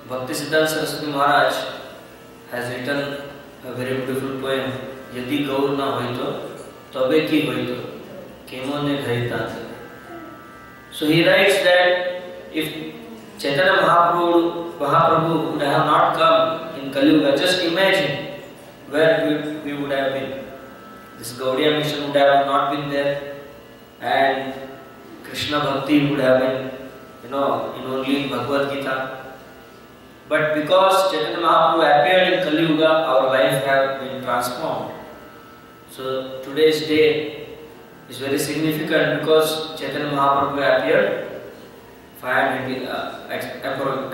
Bhaktisiddhanta Saraswati Maharaj has written a very beautiful poem, Yadi Gaur na hoito, tabe ki hoito, kemo ne ghaitante. So he writes that if Chaitanya Mahaprabhu would have not come in Kali Yuga, just imagine where we would have been. This Gaudiya mission would have not been there, and Krishna Bhakti would have been, only in Bhagavad Gita. But because Chaitanya Mahaprabhu appeared in Kali Yuga, our life have been transformed. So today's day is very significant because Chaitanya Mahaprabhu appeared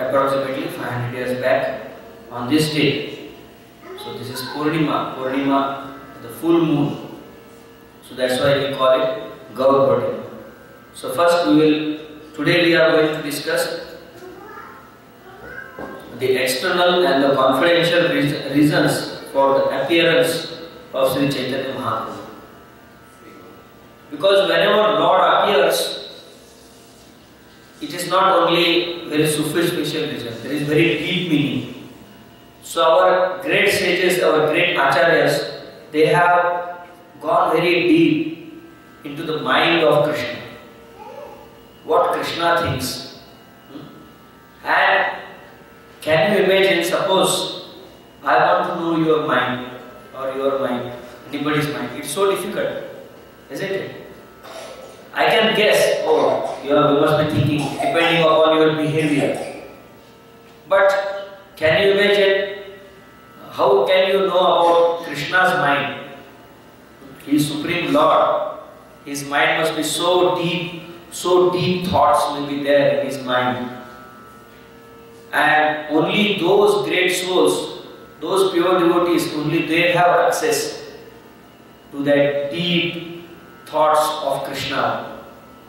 approximately 500 years back on this day. So this is Purnima, the full moon. So that's why we call it Gaur Purnima. So first today we are going to discuss the external and the confidential reasons for the appearance of Sri Caitanya Mahaprabhu. Because whenever Lord appears, it is not only very superficial reason, there is very deep meaning. So our great sages, our great acharyas, they have gone very deep into the mind of Krishna. What Krishna thinks. And can you imagine, suppose I want to know your mind or your mind, anybody's mind. It's so difficult, isn't it? I can guess, you must be thinking, depending upon your behavior. But can you imagine, how can you know about Krishna's mind? He is Supreme Lord. His mind must be so deep thoughts will be there in his mind. And only those great souls, those pure devotees, only they have access to that deep thoughts of Krishna,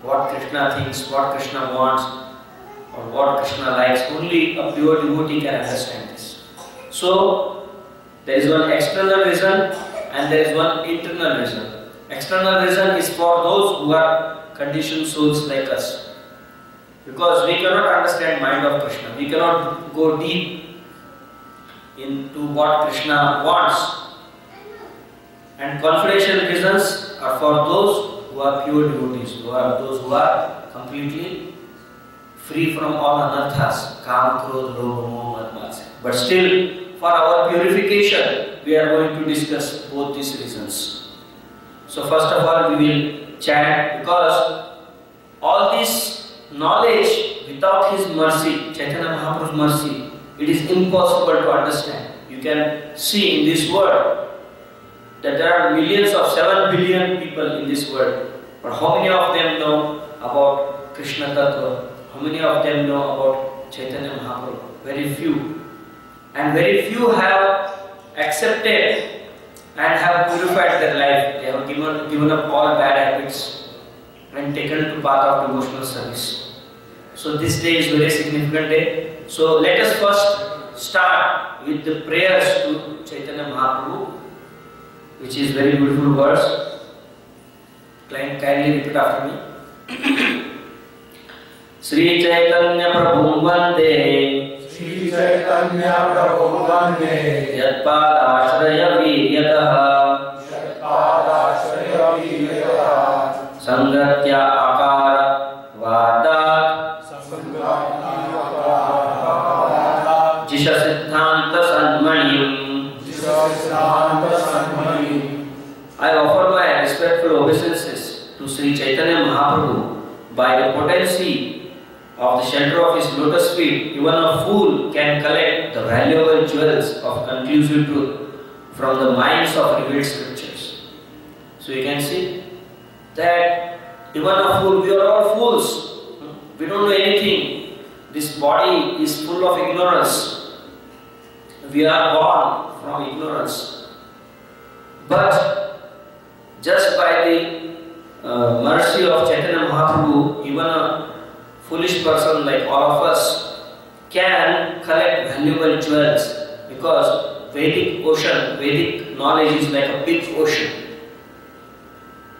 what Krishna thinks, what Krishna wants, or what Krishna likes. Only a pure devotee can understand this. So, there is one external reason and there is one internal reason. External reason is for those who are conditioned souls like us. Because we cannot understand mind of Krishna. We cannot go deep into what Krishna wants. And confidential reasons are for those who are pure devotees, those who are completely free from all anarthas, kam, krodh, lobha, moha, mad, matsya. But still, for our purification, we are going to discuss both these reasons. So first of all, we will chant, because all this knowledge without his mercy, Chaitanya Mahaprabhu's mercy, it is impossible to understand. You can see in this world that there are millions of 7 billion people in this world. But how many of them know about Krishna Tattva? How many of them know about Chaitanya Mahaprabhu? Very few. And very few have accepted and have purified their life. They have given up all bad habits and taken to path of devotional service. So this day is a very significant day. So let us first start with the prayers to Chaitanya Mahaprabhu, which is very beautiful verse. Kindly repeat after me. Sri Caitanya Prabhu Vande, Sri Caitanya Prabhu Vande, Yatpadashraya Viryataha, Yatpadashraya Viryataha, Sangatya Akara Vadat, Sangatya Akara Vadat, Jisha Siddhanta Sanmanim. I offer my respectful obeisances to Sri Caitanya Mahaprabhu. By the potency of the shelter of his lotus feet, even a fool can collect the valuable jewels of conclusive truth from the minds of revealed scriptures. So you can see that even a fool, we are all fools. We don't know anything. This body is full of ignorance. We are born from ignorance. But just by the mercy of Chaitanya Mahaprabhu, even a foolish person like all of us can collect valuable jewels, because Vedic knowledge is like a big ocean.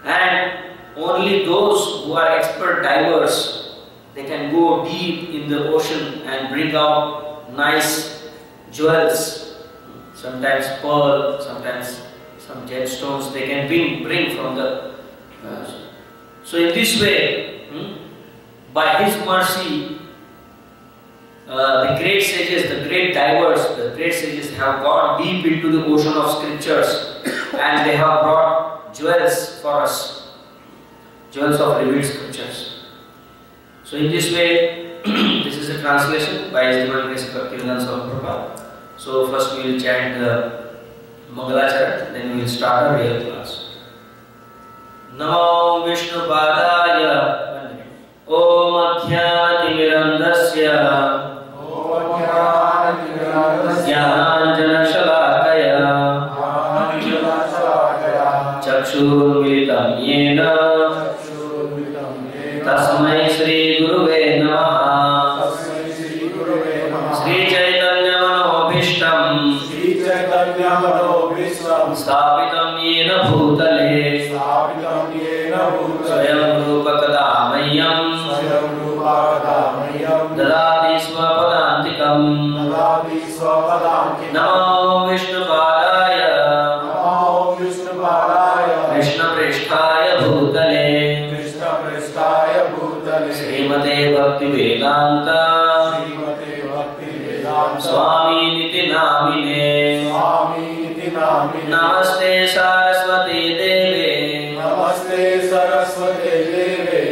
And only those who are expert divers, they can go deep in the ocean and bring out nice jewels, sometimes pearl, sometimes some gemstones they can bring from the. So in this way, by His mercy, the great sages, the great divers, the great sages have gone deep into the ocean of scriptures and they have brought jewels for us, jewels of revealed scriptures. So in this way, this is a translation by His Divine Grace Ananta Mahaprabhu. So first we will chant the Mangalacharan, then we will start our real class. Namo Vishnu Padaya Om Ajnanatimirandasya Jnananjana Shalakaya Chakshurmilitam Yena Tasmai Sri Guruve Namaha Sri Caitanya Manobhishtam Sthapitam Yena Bhutale Swayam Rupa Kadamayam Dadati Swapadantikam Namo Vishnu Padaya Krishna Pristhaya Bhutale Srimate Bhakti Vedanta Swami Niti Namine Namaste Saraswati Deve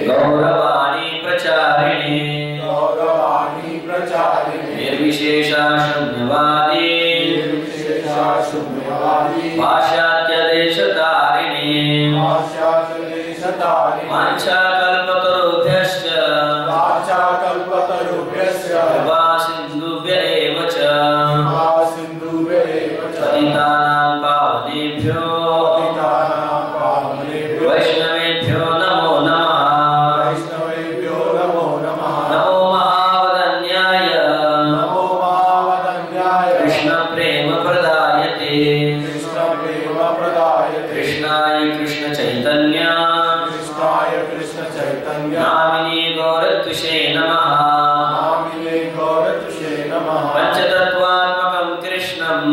Gaura Pracharine Nirvishesha Shunyavadi Pashatya Deshatarine Mancha Kalpatarubhyascha Sindhubhya evacha Patitanam Pavanebhyo Vaishnavebhyo Namo Namaha Namo Mahavadanyaya Krishna Prema Pradayate Krishnaya Krishna Chaitanya Namini Gauratushe Namaha Panchatattvatmakam Krishnam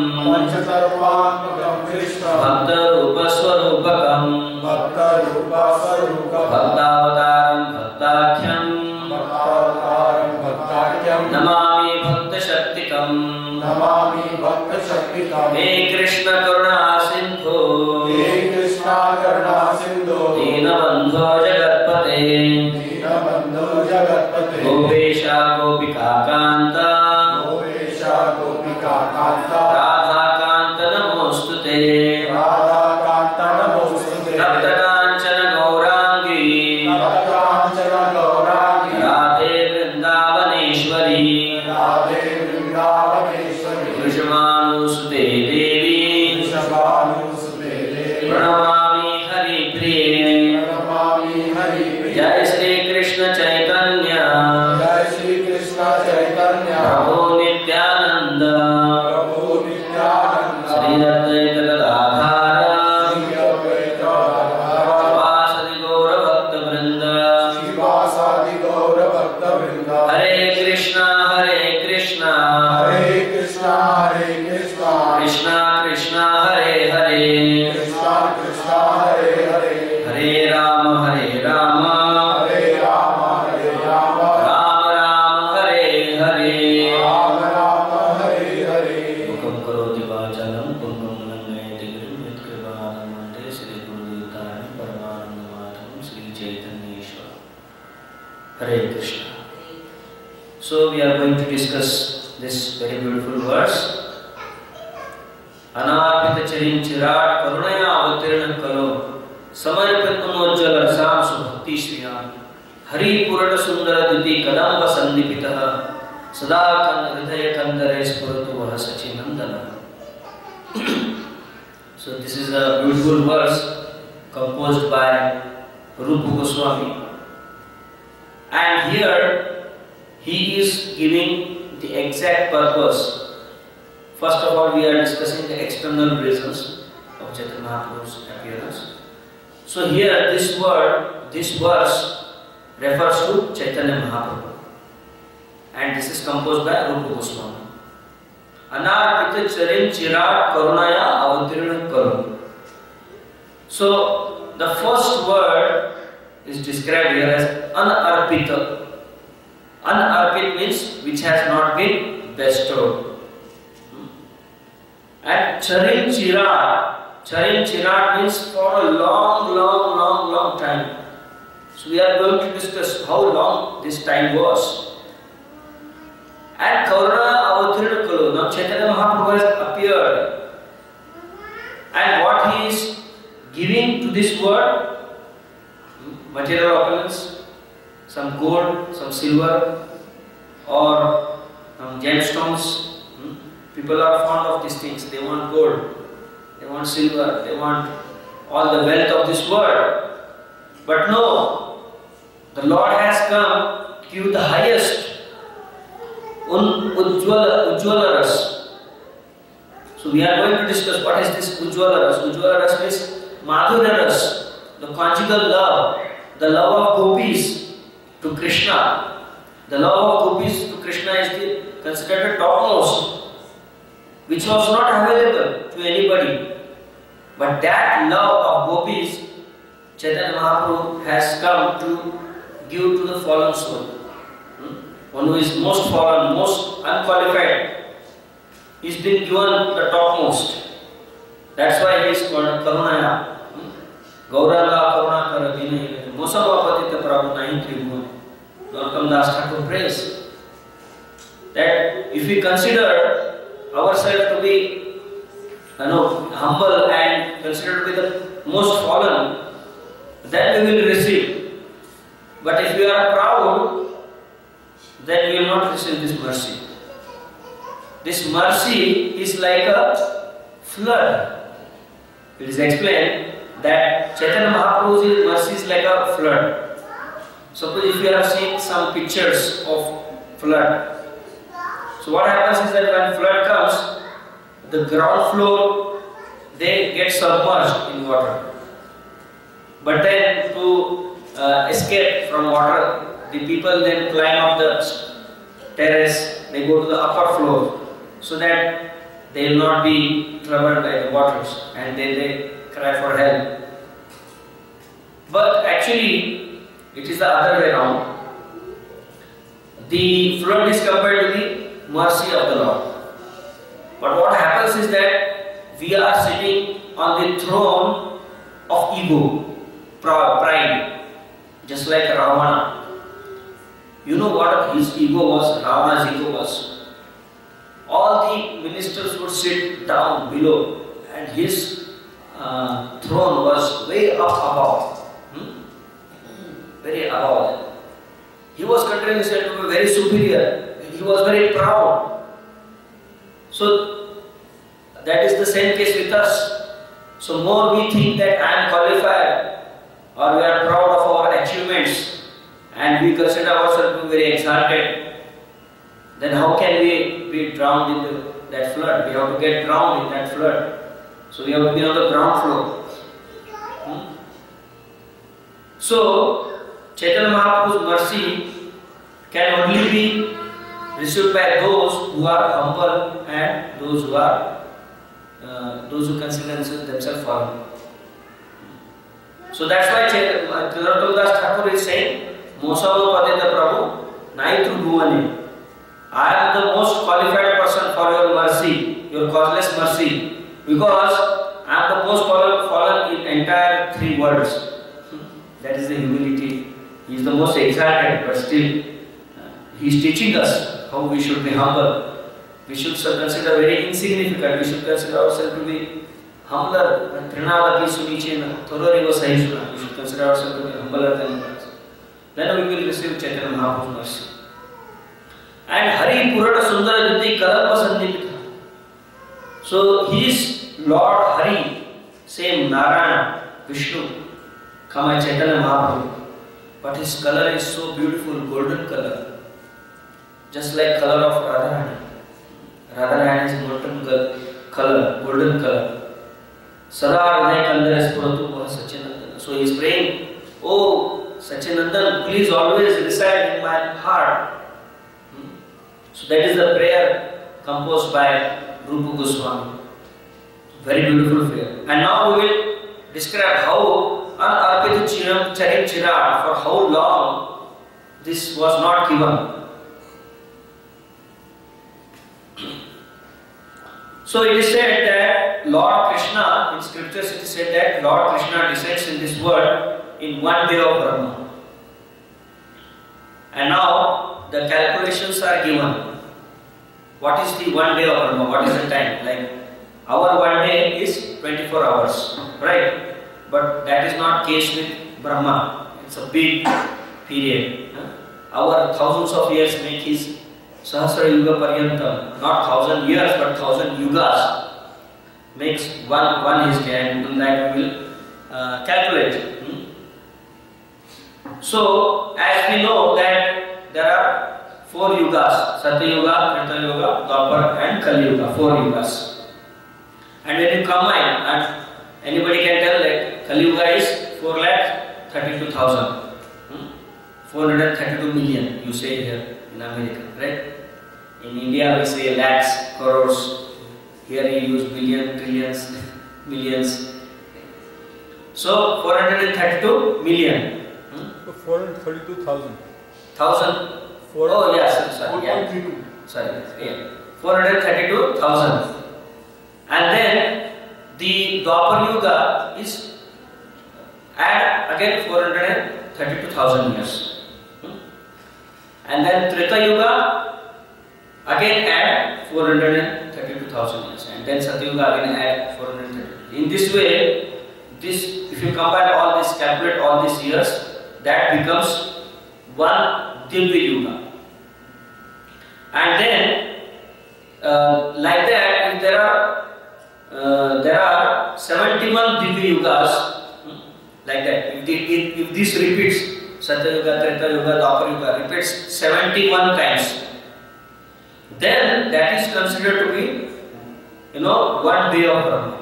Bhakta Rupa Swarupakam Bhaktavataram Bhaktakyam Namami Bhakta Shaktikam He Krishna Karuna Sindhu Dinabandho Jagatpate Gopesha Gopika Kanta Radha Kanta Namostute Rapta Kanchana Gaurangi Radhe Vrindavaneshwari Krishnanusute Devi Pranamami Hari Priye Jai Sri Krishna Chaitanya Prabhu Nityananda Sri Advaita Gadadhara Srivasadi Gaura Bhakta Vrinda Hare Krishna Krishna Krishna Hare Hare Hare Rama Rama Rama Hare Hare Mukam Karoti Vachalam Kumbam Nanayati Grim Yatkrivadam Mante Sri Guru Ditani Paramanandamatam Sri Caitanya Hare Krishna. So we are going to discuss this very beautiful verse. Anarpita Charin Chirat Karunaya Avatirna Kalo Samarpit Manojjala Rasam Subhakti Shriyam Hari Purana Sundara Diti Kadamba Sandipitaha Sada Hridaya Kandare Spuratu Vaha Sachinandana. So this is a beautiful verse composed by Rupa Goswami. And here he is giving the exact purpose. First of all, we are discussing the external reasons of Chaitanya Mahaprabhu's appearance. So here this verse refers to Chaitanya Mahaprabhu, and this is composed by Rupa Goswami. Anarpita charin chirat karunaya avatirna karu. So the first word is described here as anarpita. Anarpit means which has not been bestowed. And charin chirat means for a long time. So we are going to discuss how long this time was. And Karuna avatirna kalu. Now Chaitanya Mahaprabhu has appeared. And what he is giving to this world, material opulence, some gold, some silver, or some gemstones. People are fond of these things. They want gold, they want silver, they want all the wealth of this world. But no, the Lord has come to give the highest, Ujjwala Ras. So we are going to discuss what is this Ujjwala Ras. Ujjwala Ras means Madhurya Ras, the conjugal love, the love of gopis to Krishna. The love of gopis to Krishna is considered the topmost, which was not available to anybody. But that love of gopis, Chaitanya Mahaprabhu has come to give to the fallen soul. One who is most fallen, most unqualified, is being given the topmost. That's why he is called Karunaya. Gaura Lila Series. Mosavapatita Prabhu Nahi Tribhuvan. Narottam Das Thakur prays that if we consider ourselves to be humble and considered to be the most fallen, then we will receive. But if we are proud, then we will not receive this mercy. This mercy is like a flood. It is explained that Chaitanya Mahaprabhu's mercy is like a flood. Suppose if you have seen some pictures of flood. So what happens is that when flood comes, the ground floor, they get submerged in water. But then to escape from water, the people then climb up the terrace, they go to the upper floor so that they will not be troubled by the waters, and then they cry for help. But actually, it is the other way around. The flood is compared to the mercy of the Lord. But what happens is that we are sitting on the throne of ego, pride, just like Ravana. You know what his ego was, Ravana's ego was. All the ministers would sit down below, and his throne was way up above. Very above. He was considering himself to be very superior. He was very proud. So that is the same case with us. So more we think that I am qualified, or we are proud of our achievements, and we consider ourselves to be very exalted, then how can we be drowned in that flood? We have to get drowned in that flood. So we have to be on the ground floor. So Chaitanya Mahaprabhu's mercy can only be received by those who are humble and those who consider themselves fallen. So that's why Narottam Das Thakur is saying, Mosavapatita Prabhu Nahi Tribhuvane. I am the most qualified person for your mercy, your causeless mercy, because I am the most fallen in entire three worlds. That is the humility. He is the most exalted, but still he is teaching us how we should be humble. We should consider very insignificant. We should consider ourselves to be humbler. We should consider ourselves to be humbler than others. Then we will receive Chaitanya Mahaprabhu's mercy. And Hari Purana Sundara Jyoti Kalapa Sandipita. So his Lord Hari, same Narayana, Vishnu, come as Chaitanya Mahaprabhu. But his color is so beautiful, golden color. Just like color of Radharani. Radharani is molten color, golden color. Sada Hriday Kandara Spuratu Bhava Sachinandana. So he is praying, oh Sachinandan, please always reside in my heart. So that is the prayer composed by Rupa Goswami. Very beautiful prayer. And now we will describe how Anarpita Charit Chirat, for how long this was not given. So it is said that Lord Krishna, in scriptures it is said that Lord Krishna descends in this world in one day of Brahma. And now the calculations are given. What is the one day of Brahma? What is the time? Like our one day is 24 hours, right? But that is not case with Brahma. It's a big period. Our thousands of years make his Sahasra Yuga Paryantam, not 1,000 years but 1,000 yugas makes one his day, and that we will calculate. So, as we know that there are 4 yugas, Satya Yuga, Treta Yuga, Dwapar and Kali Yuga, 4 yugas. And when you combine, and anybody can tell that Kali Yuga is 4,32,000, 432 million, you say here in America, right? In India we say lakhs, crores, here you use billion, trillions, millions. So 432 million. 432,000. 1,000. Oh yes, sorry. Yeah. Sorry. Yeah. 432,000. And then the Dwapar Yuga is add again 432,000 years. And then Treta Yuga again add 432,000 years. And then Satya Yuga again add 432. In this way, if you combine all this, calculate all these years, that becomes one Divya Yuga. And then, like that, if there are 71 Divya Yugas, like that. If this repeats, Satya Yuga, Treta Yuga, Dwapar Yuga repeats 71 times, then that is considered to be, one day of Brahma.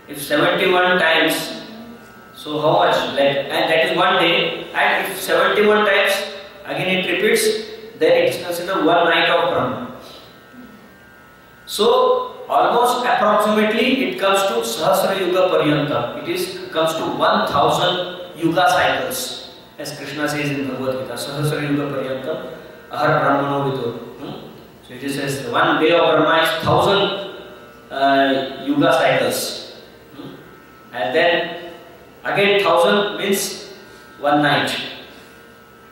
If 71 times, so how much? And that is one day. And if 71 times again it repeats, then it is considered one night of Brahma. So almost approximately it comes to Sahasra Yuga Paryanta. It comes to 1,000 Yuga cycles, as Krishna says in Bhagavad Gita. Sahasra Yuga Paryanta Ahar Brahmano Vidur. So it says one day of Brahma is 1,000 Yuga cycles. And then again 1,000 means one night.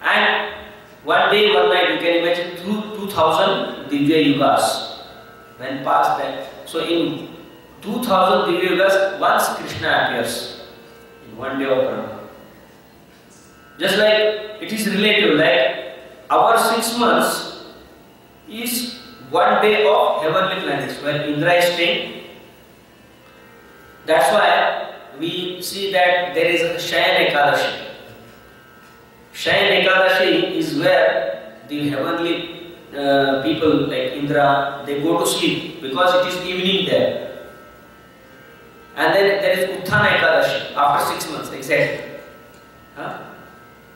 And one day, one night, you can imagine 2,000 Divya Yugas. When past that, so in 2,000 Divya Yugas, once Krishna appears in one day of Brahma. Just like it is relative, like our 6 months is one day of heavenly planets where Indra is staying. That's why we see that there is a Shayan Ekadashi. Shayan Ekadashi is where the heavenly people like Indra, they go to sleep because it is evening there. And then there is Utthana Ekadashi after 6 months, exactly.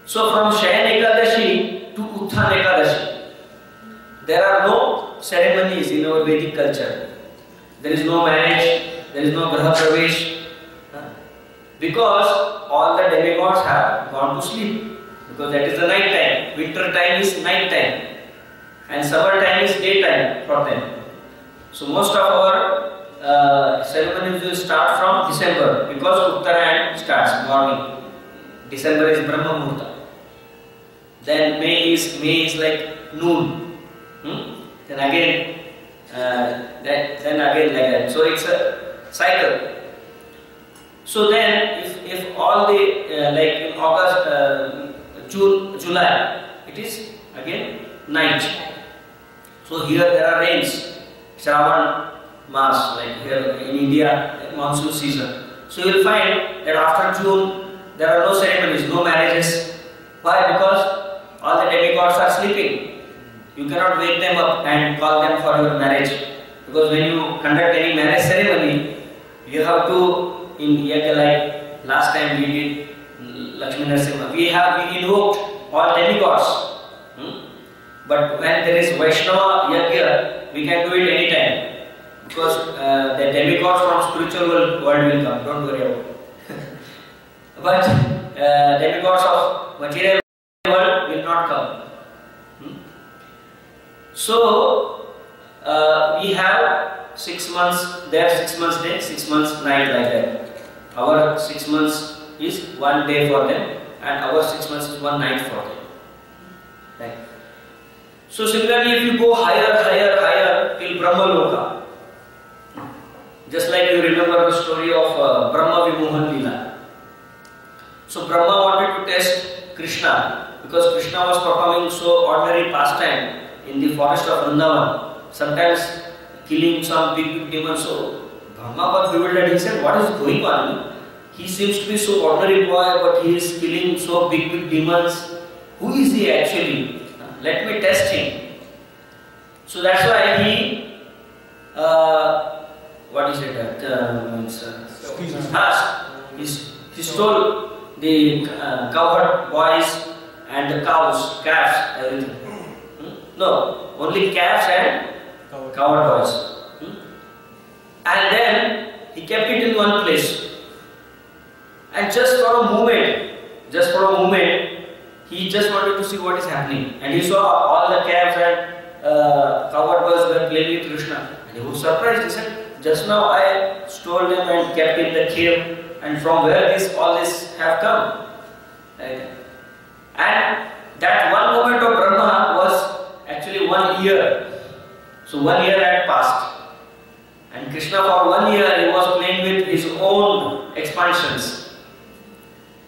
So from Shayan Ekadashi to Utthana Ekadashi, there are no ceremonies in our Vedic culture. There is no marriage, there is no Graha Pravesh, because all the demigods have gone to sleep. Because that is the night time. Winter time is night time. And summer time is daytime for them. So most of our ceremonies will start from December. Because Uttarayan starts morning. December is Brahma Muhurta. Then May is like noon. Then again like that. So it's a cycle. So then if all the like in August, June, July, it is again night. So here there are rains, Shravan Mas, like here in India, monsoon season. So you will find that after June there are no ceremonies, no marriages. Why? Because all the demigods are sleeping. You cannot wake them up and call them for your marriage. Because when you conduct any marriage ceremony, you have to, like last time we did Lakshmi Narasimha, we invoked all demigods. But when there is Vaishnava Yajna, we can do it anytime. Because the demigods from spiritual world will come, don't worry about it. But demigods of material world will not come. So, we have 6 months, their 6 months day, 6 months night like that. Our 6 months is 1 day for them and our 6 months is 1 night for them. Right? So similarly, if you go higher till Brahma Loka, just like you remember the story of Brahma Vimohan Lila. So Brahma wanted to test Krishna because Krishna was performing so ordinary pastime in the forest of Vrindavan, sometimes killing some big demons. So Brahma was bewildered. He said, what is going on? He seems to be so ordinary boy, but he is killing so big demons. Who is he actually? Let me test him. So that's why he, he stole the cowherd boys and the calves, everything. No, only calves and cowherd boys. And then he kept it in one place. And just for a moment, he just wanted to see what is happening. And he saw all the calves and cowherd boys were playing with Krishna. And he was surprised. He said, just now I stole them and kept in the cave. And from where all this have come? Right? And that one moment of Brahma was actually 1 year. So 1 year had passed. And Krishna for 1 year he was playing with his own expansions.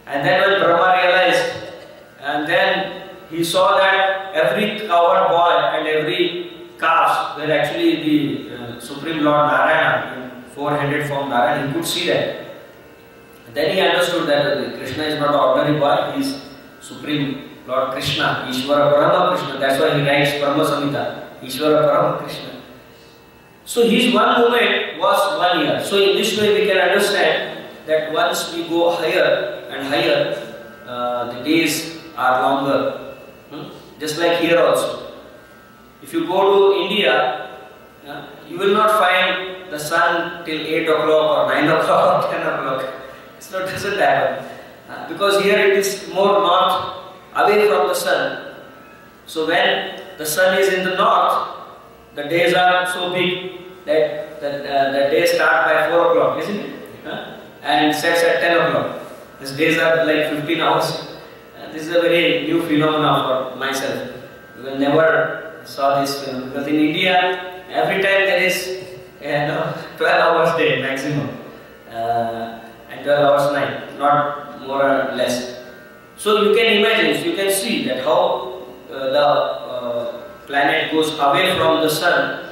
And then when Brahma realized, and then he saw that every cowherd boy and every calf were actually the Supreme Lord Narayana in 400 form Narayana. He could see that. Then he understood that Krishna is not an ordinary boy, he is Supreme Lord Krishna, Ishvara Parama Krishna. That's why he writes Parama Samhita, Ishvara Parama Krishna. So his one moment was 1 year. So in this way we can understand that once we go higher and higher, the days are longer. Just like here also. If you go to India, you will not find the sun till 8 o'clock or 9 o'clock or 10 o'clock. So it doesn't happen. Because here it is more north, away from the sun. So when the sun is in the north, the days are so big that the days start by 4 o'clock, isn't it? And sets at 10 o'clock. These days are like 15 hours. This is a very new phenomenon for myself. I never saw this phenomenon. Because in India, every time there is 12 hours day maximum. And 12 hours night, not more or less. So you can imagine, you can see that how the planet goes away from the sun.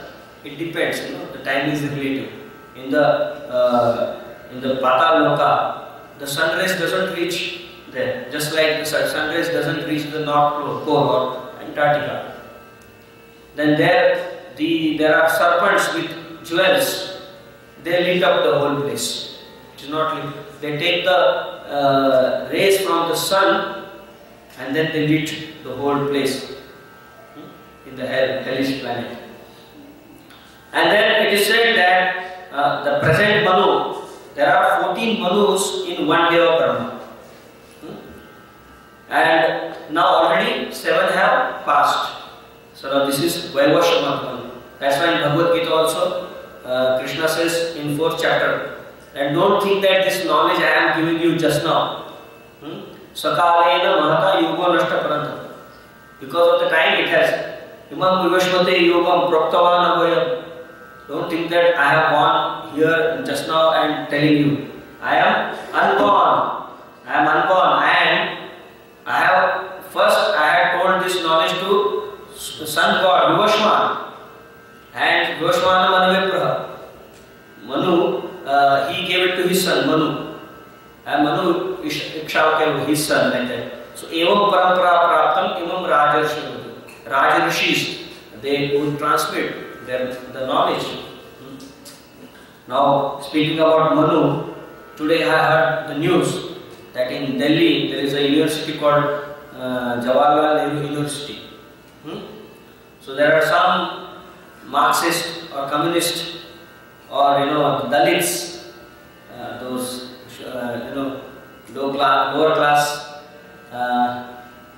It depends, the time is relative. In the Patal Loka, the sun rays doesn't reach there, just like the sun rays doesn't reach the North Pole or Antarctica. Then there are serpents with jewels. They lit up the whole place. It is not lit. They take the rays from the sun and then they lit the whole place in the hellish planet. And then it is said that the present Manu, there are 14 Manus in 1 day of Brahma. And now already 7 have passed. So now this is Vaivashya Manu. That's why in Bhagavad Gita also Krishna says in 4th chapter, and don't think that this knowledge I am giving you just now. Sakalena Mahata Yoga Nashta Paranta. Because of the time it has. Imam Vivashmate Yogam Proktavan Avoyam. Don't think that I have gone here just now and telling you. I am unborn. And I had told this knowledge to sun god Vivashman. And Vivashmana Manu Manu, he gave it to his son Manu. And Manu Ikshavakeru, his son, like that. So, Evam Parampara Praptam Imam Rajarishis, they would transmit the knowledge. Now, speaking about Manu, today I heard the news that in Delhi there is a university called Jawaharlal Nehru University. So there are some Marxist or communist or Dalits, those lower class.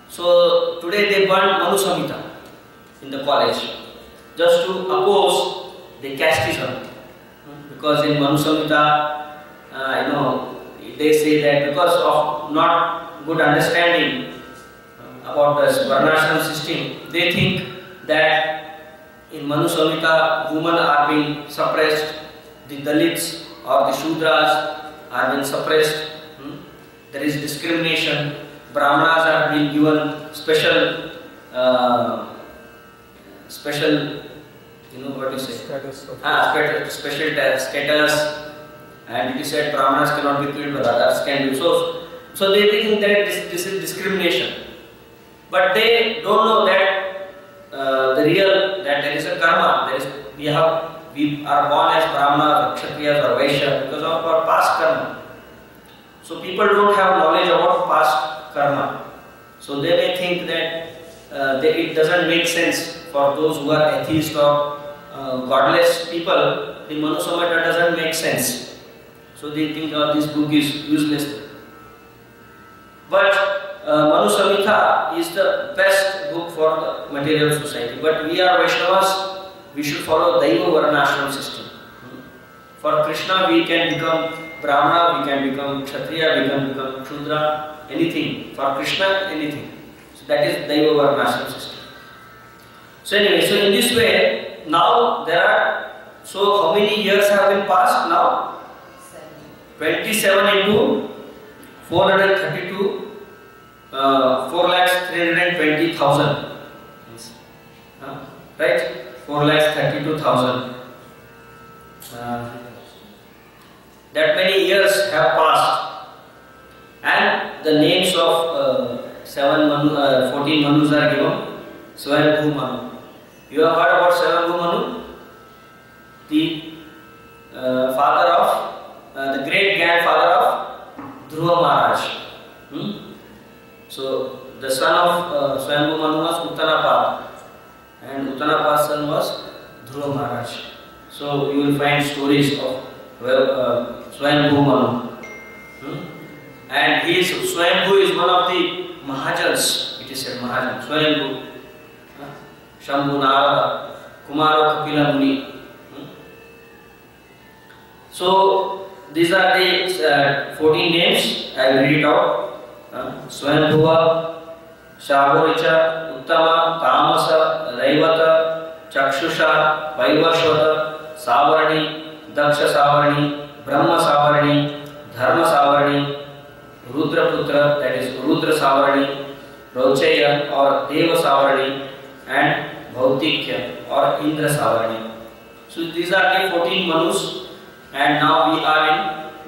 So today they burned Manu Samhita in the college just to oppose the casteism, because in Manu Samhita, they say that because of not good understanding about the varnashram system, they think that in Manu Samhita women are being suppressed, the Dalits or the Shudras are being suppressed. There is discrimination. Brahmanas are being given special, what you say? Status of special status, and it is said Brahmanas cannot be killed, but others can be. So they think that this is discrimination, but they don't know that that there is a karma. We are born as Brahmanas, Kshatriyas or Vaishyas because of our past karma. So people don't have knowledge about past karma. So they may think that it doesn't make sense for those who are atheist or godless people. The Manu Samhita doesn't make sense. So they think this book is useless. But Manu Samhita is the best book for the material society. But we are Vaishnavas, we should follow Daiva Varnashram system. For Krishna we can become Brahmana, we can become Kshatriya, we can become Shudra, anything. For Krishna, anything. So that is Daiva Varnashram system. So anyway, so in this way, now there are, so how many years have been passed now? 27 into 432, 4,320,000. Right? 4,32,000. That many years have passed, and the names of 14 Manus are given. Swayambhu Manu. You have heard about Swayambhu Manu? The father of, the great grandfather of Dhruva Maharaj. So the son of Swayambhu Manu was Uttanapad, and Uttanapad's son was Dhruva Maharaj. So you will find stories of Swayambhu Manu. And Swayambhu is one of the Mahajans. It is said Mahajan. Swayambhu, Shambhu Narada, Kumara Kapila Muni. So these are the 14 names. I will read it out. Swayambhuva, Shahoricha, Uttama, Tamasa, Raivata, Chakshusha, Vaivashvata, Savarni, Daksha Savarni, Brahma Savarni, Dharma Savarni, Rudra Putra, that is Rudra Savarni, Rocheya or Deva Savarni, and Bhautikya or Indra Savarni. So these are the 14 Manus, and now we are in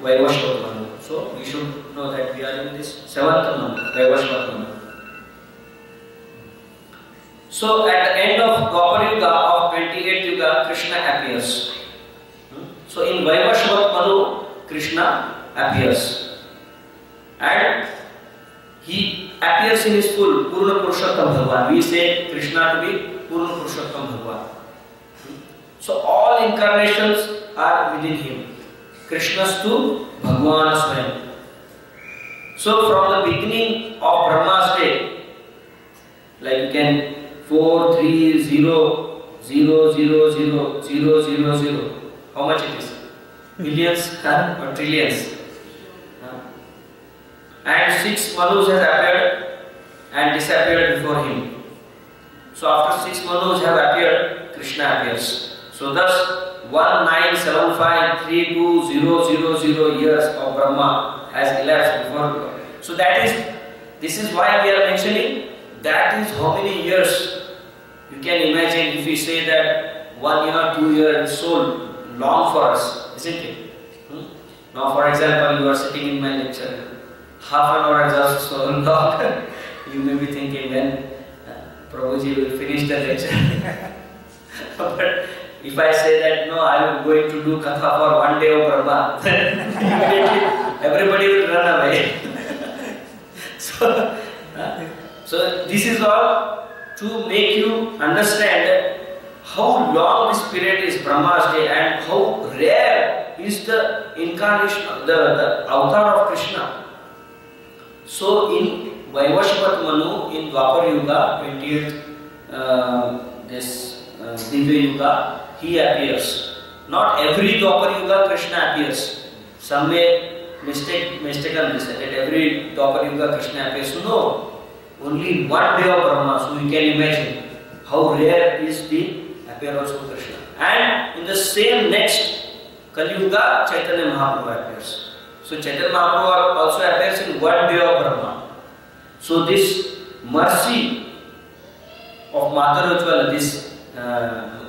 Vaivashvata Manu. So we should know that we are in this 7th Manu, Vaivashvata Manu. So at the end of Dwapar Yuga of 28th Yuga, Krishna appears. So in Vaivashvat Manu, Krishna appears, and he appears in his full Purna Purushottam Bhagavan. We say Krishna to be Purna Purushottam Bhagavan. So all incarnations are within him. Krishnastu Bhagavan Swayam. So from the beginning of Brahma's day, like you can 4, 3, 0, 0, 0, 0, 0, 0, 0. How much it is? Millions or trillions? And 6 Manus has appeared and disappeared before him. So after 6 Manus have appeared, Krishna appears. So thus 197532,000 years of Brahma has elapsed before. So this is why we are mentioning, that is how many years. You can imagine if we say that 1 year, 2 years is so long for us, isn't it? Now for example, you are sitting in my lecture, half an hour is just so long. You may be thinking when Prabhuji will finish the lecture. But if I say that no, I am going to do katha for 1 day of Brahma, then immediately everybody will run away. So this is all to make you understand how long this period is Brahma's day and how rare is the incarnation, the avatar of Krishna. So in Vaivashavat Manu, in Dwapar Yuga, 20th Divya Yuga, he appears. Not every Dwapar Yuga Krishna appears. Some may mistakenly say that every Dwapar Yuga Krishna appears. No, only one day of Brahma. So you can imagine how rare is the appearance of Krishna. And in the same next Kali Yuga, Chaitanya Mahaprabhu appears. So Chaitanya Mahaprabhu also appears in one day of Brahma. So this mercy of Mata Ujjwala, this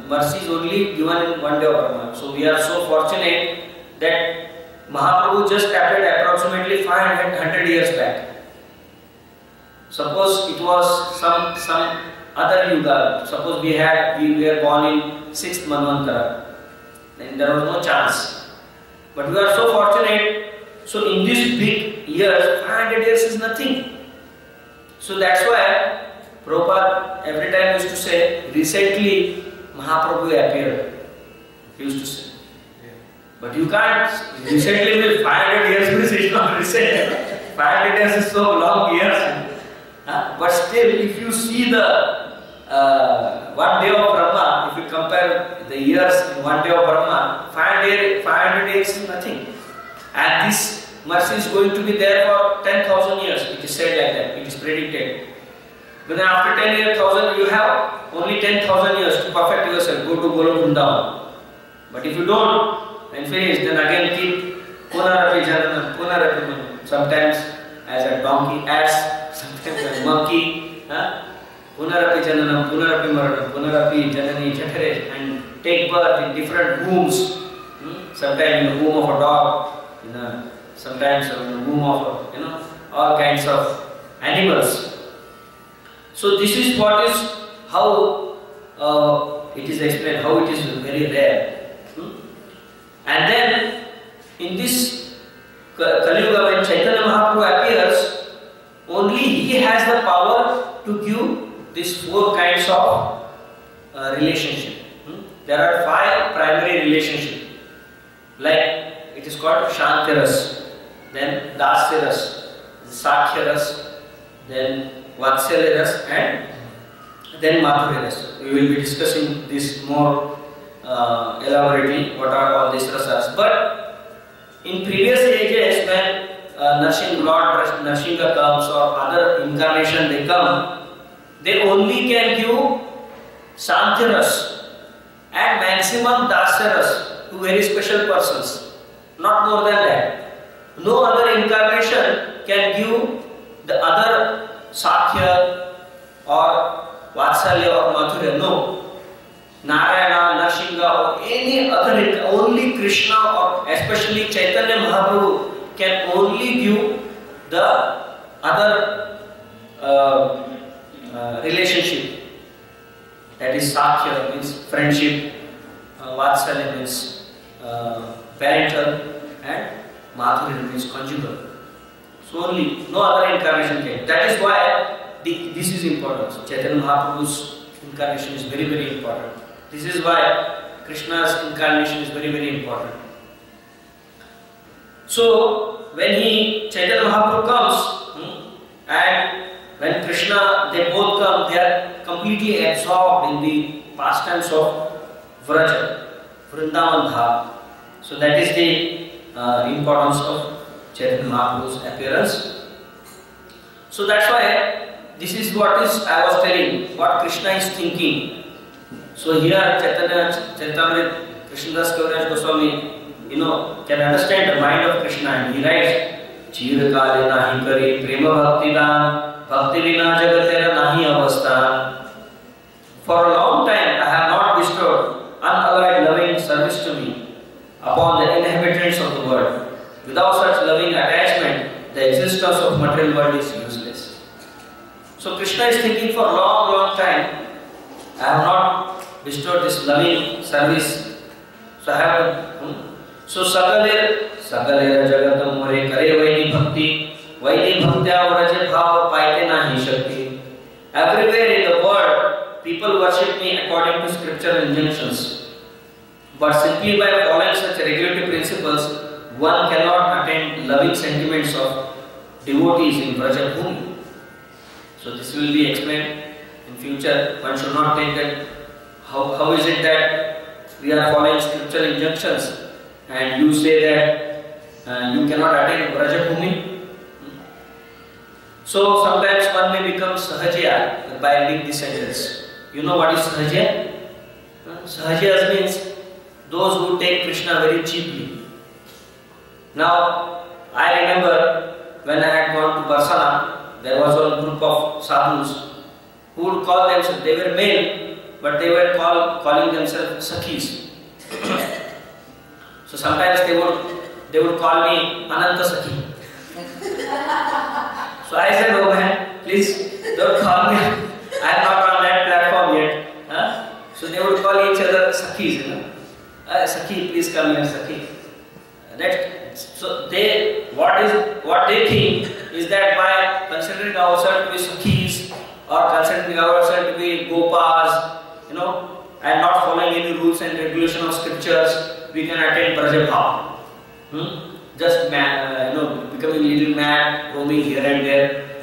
mercy is only given in one day of Brahma. So we are so fortunate that Mahaprabhu just appeared approximately 500 years back. Suppose it was some other yuga. Suppose we were born in 6th Manvantara, then there was no chance. But we are so fortunate. So in these big years, 500 years is nothing. So that's why Prabhupada every time used to say, recently Mahaprabhu appeared. He used to say. But you can't, recently means 500 years means it's not recent. 500 years is so long years. But still, if you see the one day of Brahma, if you compare the years in one day of Brahma, 500 years is nothing. And this mercy is going to be there for 10,000 years. It is said like that. It is predicted. But then after 10,000 you have only 10,000 years to perfect yourself. Go to Bloomington-Normal. But if you don't, and finish, then again keep Punarapi Jananam, Punarapi Manam. Sometimes as a donkey, ass, sometimes as a monkey. Punarapi Jananam, Punarapi Maranam, Punarapi Janani Chakare, and take birth in different wombs. Sometimes in the womb of a dog, sometimes in the womb of all kinds of animals. So this is what is how it is explained, how it is very rare. And then in this Kali Yuga, when Chaitanya Mahaprabhu appears, only he has the power to give these 4 kinds of relationship. There are 5 primary relationships. Like it is called Shantiras, then Dasyaras, Sakhyaras, then Vatsalyaras, and then Madhuryaras. We will be discussing this more elaborately, what are all these rasas. But in previous ages, when Lord Narsingha comes or other incarnation they come, they only can give Santyaras and maximum Dasyaras to very special persons, not more than that. No other incarnation can give the other Sakhya or Vatsalya or Madhurya. No. Narayana, Narsingha or any other, only Krishna or especially Chaitanya Mahaprabhu can only give the other relationship. That is Sakhya, means friendship, Vatsalya means parental, and Madhurya means conjugal. So only, no other incarnation can. That is why this is important. So Chaitanya Mahaprabhu's incarnation is very, very important. This is why Krishna's incarnation is very, very important. So when Chaitanya Mahaprabhu comes, and when Krishna, they both come, they are completely absorbed in the pastimes of Vraja, Vrindavan Dham. So that is the importance of Chaitanya Mahaprabhu's appearance. So that's why this is what is I was telling, what Krishna is thinking. So here Chaitanya Charitamrita Krishnadas Kaviraj Goswami, can understand the mind of Krishna, and he writes, Chirakale nahi kari prema bhakti dan, bhakti vina jagatera nahi avasthan. For a long time I have not bestowed unalloyed loving service to me upon the inhabitants of the world. Without such loving attachment, the existence of material world is useless. So Krishna is thinking for a long, long time, I have not bestowed this loving service. So I have so Sagalera Jagatam More Kare Vaini Bhakti, Vaini Bhaktya Vraja Bhava Paite Nahi Shakti. Everywhere in the world, people worship me according to scriptural injunctions. But simply by following such regulative principles, one cannot attain loving sentiments of devotees in Vraja Bhumi. So this will be explained in future. One should not think that how is it that we are following scriptural injunctions and you say that you cannot attain Vraja Bhumi. So sometimes one may become Sahajya by reading this sentence. You know what is Sahajya? Sahajya means those who take Krishna very cheaply. Now, I remember when I had gone to Barsana, there was one group of sadhus who would call themselves, they were male, but they were calling themselves Sakhis. So sometimes they would call me Ananta Sakhi. So I said, oh man, please don't call me. I am not on that platform yet. Huh? So they would call each other Sakhis. Sakhi, please come here, Sakhi. Next, so what they think is that by considering ourselves to be Sakhis or considering ourselves to be Gopas, and not following any rules and regulation of scriptures, we can attain Brajabhav. Just becoming a little mad, roaming here and there,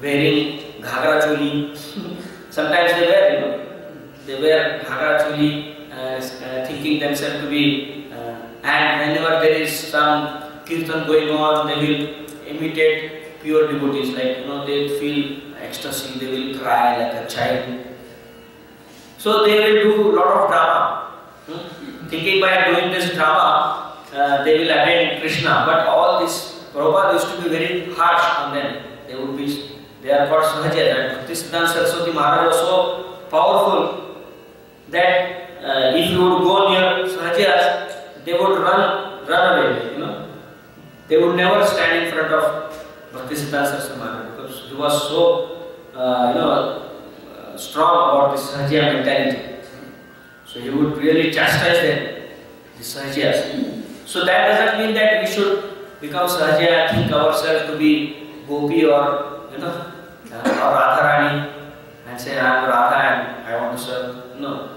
wearing Ghagra Choli. Sometimes they wear Ghagra Choli, thinking themselves to be, and whenever there is some kirtan going on, they will imitate pure devotees, like they feel ecstasy, they will cry like a child. So they will do a lot of drama, thinking by doing this drama, they will attain Krishna. But all this, Prabhupada used to be very harsh on them. They are called Sahajya. Bhaktisiddhanta Saraswati Maharaj was so powerful that if you would go near Sahajyas, they would run away. They would never stand in front of Bhaktisiddhanta Saraswati Maharaj because he was so strong about this Sahajya mentality. So he would really chastise them, the Sahajyas. So that doesn't mean that we should become Sahajya, think ourselves to be Gopi or Radharani and say I am Radha and I want to serve. No.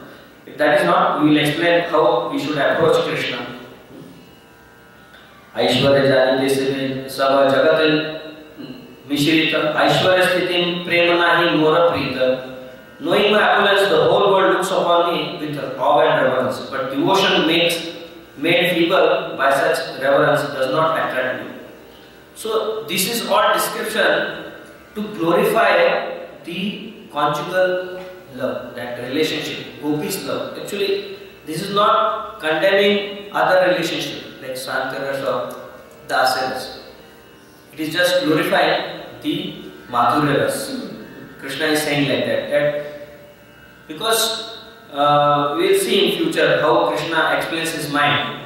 If that is not, we will explain how we should approach Krishna. Aishwarya Janite Seve Sava Jagatil Mishrita Aishwarya Sthitim Premanahi Mora Prita. Knowing my opulence, the whole world looks upon me with awe and reverence. But devotion made feeble by such reverence does not attract me. So this is all description to glorify the conjugal love, that relationship, Gopi's love. Actually, this is not condemning other relationships like Sankaras or Dasaras. It is just glorifying the Madhurya. Krishna is saying like that because we will see in future how Krishna explains his mind.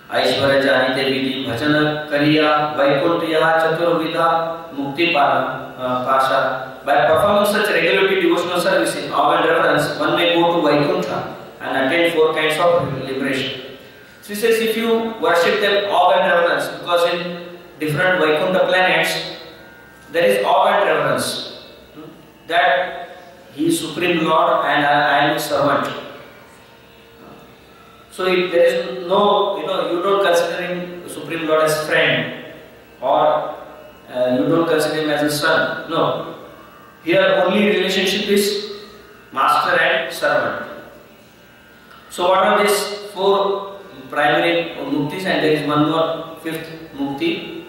Aishwarya Janite Vidi Bhajana Kariya Vaikuntya Chaturvidha Mukti Pasha. By performing such regulatory devotional service in awe and reverence, one may go to Vaikuntha and attain 4 kinds of liberation. So he says if you worship them awe and reverence, because in different Vaikuntha planets there is awe and reverence. That he is Supreme Lord and I am his servant. So if there is no, you don't consider him Supreme Lord as friend or you don't consider him as a son. No. Here only relationship is master and servant. So what are these 4 primary muktis, and there is one more 5th mukti,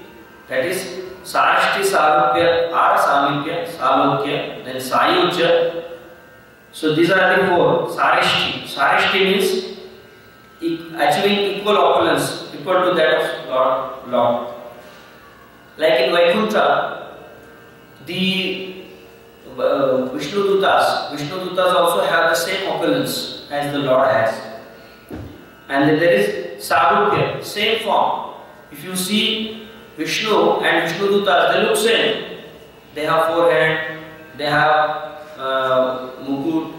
that is Sarashti, Sarupya, or Samipya, Salokya, then Sayujya. So these are the 4. Sarishti. Sarishti means achieving equal opulence, equal to that of Lord. Like in Vaikuntha, the Vishnu Dutas also have the same opulence as the Lord has. And then there is Sarupya, same form. If you see Vishnu and Vishnu Dutas, they look same. They have 4 hands, they have mukut,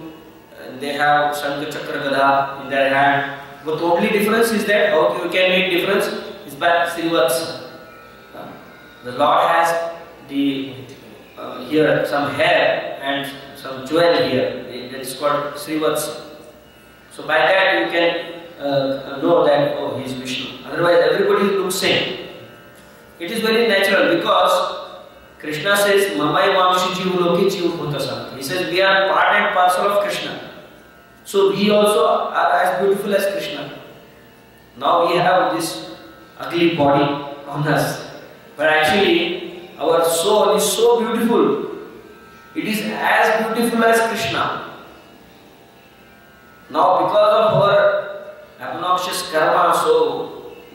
they have Shankha Chakra Gada in their hand. But the only difference is that how you can make difference is by Srivatsa. The Lord has the here some hair and some jewel here. That is called Srivatsa. So by that you can know that, oh, he is Vishnu. Otherwise everybody looks same. It is very natural because Krishna says, Mamai Mamshi Jivu Loki Jivu Bhutasam. He says we are part and parcel of Krishna. So we also are as beautiful as Krishna. Now we have this ugly body on us. But actually our soul is so beautiful. It is as beautiful as Krishna. Now because of our obnoxious karma,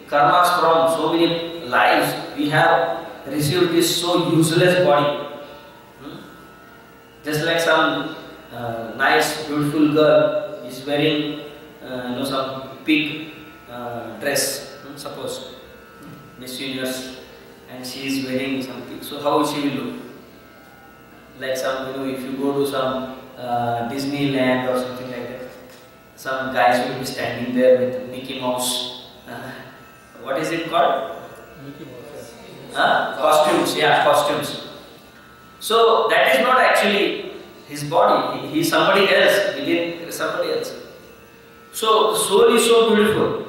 karmas from so many lives, we have received this so useless body. Just like some nice beautiful girl is wearing some pig dress, suppose Miss Universe, and she is wearing some pig. So how she will look? Like some, if you go to some Disneyland or something like that, some guys will be standing there with Mickey Mouse. What is it called? Mickey Mouse. Costumes, yeah, costumes. So that is not actually his body. He is somebody else. Within somebody else. So the soul is so beautiful.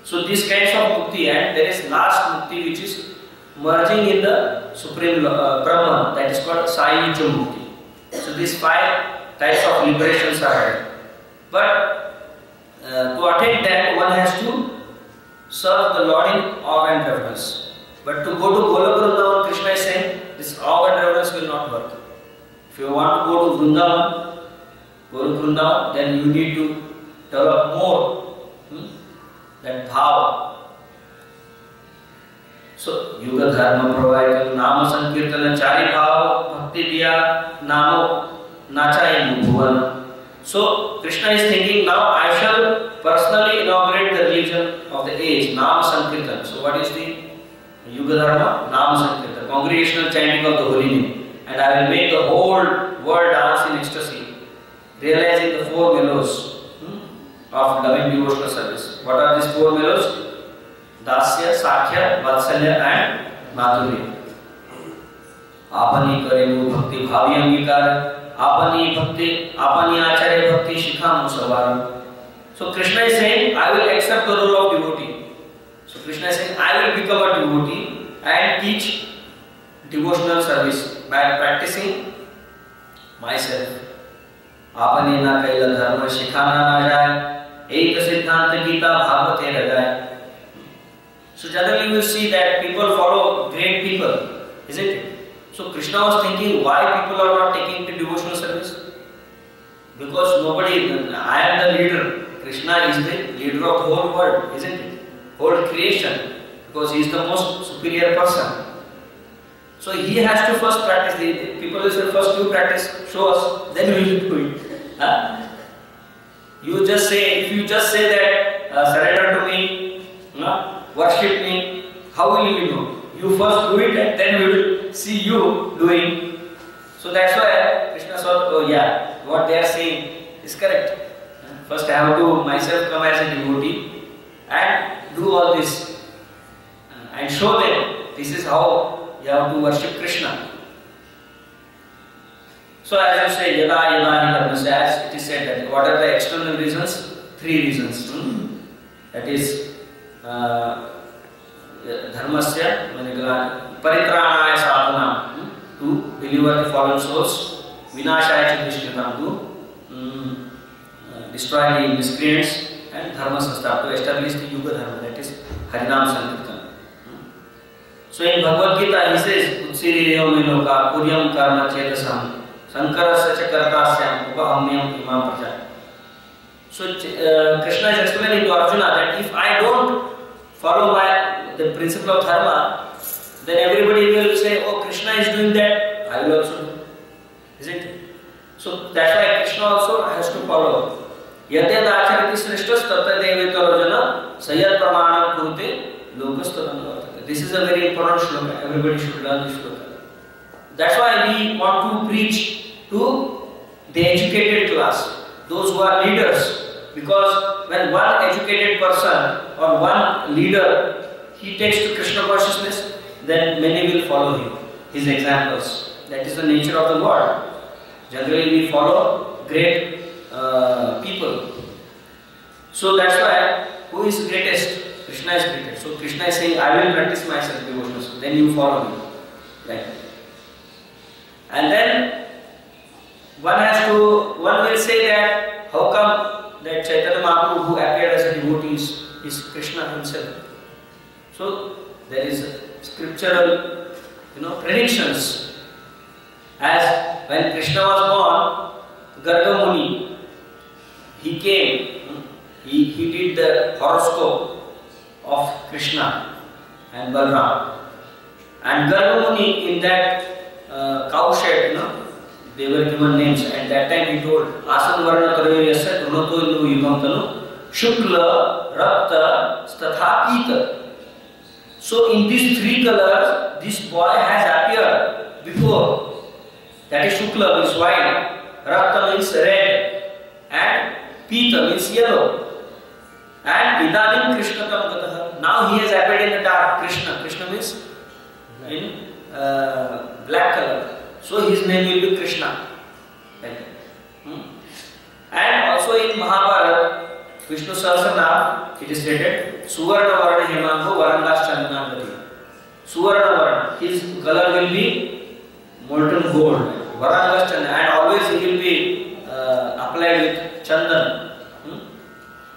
So these kinds of mukti, and there is last mukti which is merging in the supreme Brahman, that is called Saiyuja mukti. So these 5 types of liberations are there. But to attain that, one has to serve the Lord in awe and reverence. But to go to Golok Vrindavan, Krishna is saying, this awe and reverence will not work. If you want to go to Vrindavan, Golok Vrindavan, then you need to develop more that bhav. So, Yuga Dharma Pravayaka Nama Sankirtana Chari Bhav Bhakti Diya Namo Nachayamu Bhuvan. So, Krishna is thinking, now I shall personally inaugurate the religion of the age, Nama Sankirtan. So, what is the Yuga Dharma? Nama Sankirtan, congregational chanting of the holy name. And I will make the whole world dance in ecstasy, realizing the 4 mellows of loving devotional service. What are these 4 mellows? Dasya, Sakhya, Vatsalya and Madhurya. Apani karenu bhakti bhavi angikar, apani bhakti, apani acharya bhakti shikha musavaram. So Krishna is saying, I will accept the role of devotee. So Krishna is saying, I will become a devotee and teach devotional service by practicing myself. Apani na kaila dharma shikhana na jai, ek siddhanta gita bhagavate rajai. So generally you see that people follow great people, isn't it? So Krishna was thinking, why people are not taking to devotional service? Because nobody, I am the leader. Krishna is the leader of the whole world, isn't it? Whole creation, because he is the most superior person. So he has to first practice. The people will say, first you practice, show us, then we will do it. You just say, if you just say that, surrender to me, worship me, how will you know? You first do it and then we will see you doing. So that's why Krishna thought, oh yeah, what they are saying is correct. First I have to myself come as a devotee and do all this and show them this is how you have to worship Krishna. So as you say, yada yada hi, as it is said that what are the external reasons? 3 reasons. That is dharmasya, paritranaya sadhana, to deliver the fallen souls, vinashaya chidvishkritam, to destroy the miscreants, and dharma sastha, to establish the yuga dharma, that is harinam sankirtan. So in Bhagavad Gita he says, utsiriyo meloka puryam karma chetasam sankarasya chakartasyam upahamyam imam praja. So Krishna is explaining to Arjuna that if I don't follow the principle of dharma, then everybody will say, oh, Krishna is doing that, I will also do. Isn't it? So that's why Krishna also has to follow. Yatyad acharati srishtas tattadevita jana sayat pramanam kurute lokastadam vartate. This is a very important shloka. Everybody should learn this shloka. That's why we want to preach to the educated class, those who are leaders. Because when one educated person or one leader, he takes to Krishna consciousness, then many will follow him, his examples. That is the nature of the world. Generally we follow great people. So that's why, who is greatest? Krishna is greatest. So Krishna is saying, I will practice myself devotional. So then you follow me. Right? And then one will say that how come that Chaitanya Mahaprabhu who appeared as a devotee is Krishna himself. So there is scriptural, predictions. As when Krishna was born, Garga Muni, he came, he did the horoscope of Krishna and Balram. And Garga Muni in that cowshed, they were given names. At that time he told, Asan Varna Karayasya Drunato Indu Yugam Shukla, Rakta, Statha, Pita. So in these three colors, this boy has appeared before. That is Shukla means white, Rakta means red, and Pita means yellow. And Idanim Krishna Tam Gataha. Now he has appeared in the dark, Krishna. Krishna means in black color. So his name will be Krishna. And also in Mahabharata, Vishnu Sahasranam, it is stated, Suvarna Varna Hemango Varangas Chandranagati. Suvarna Varna, his color will be molten gold. Varangas Chandran, and always he will be applied with Chandan.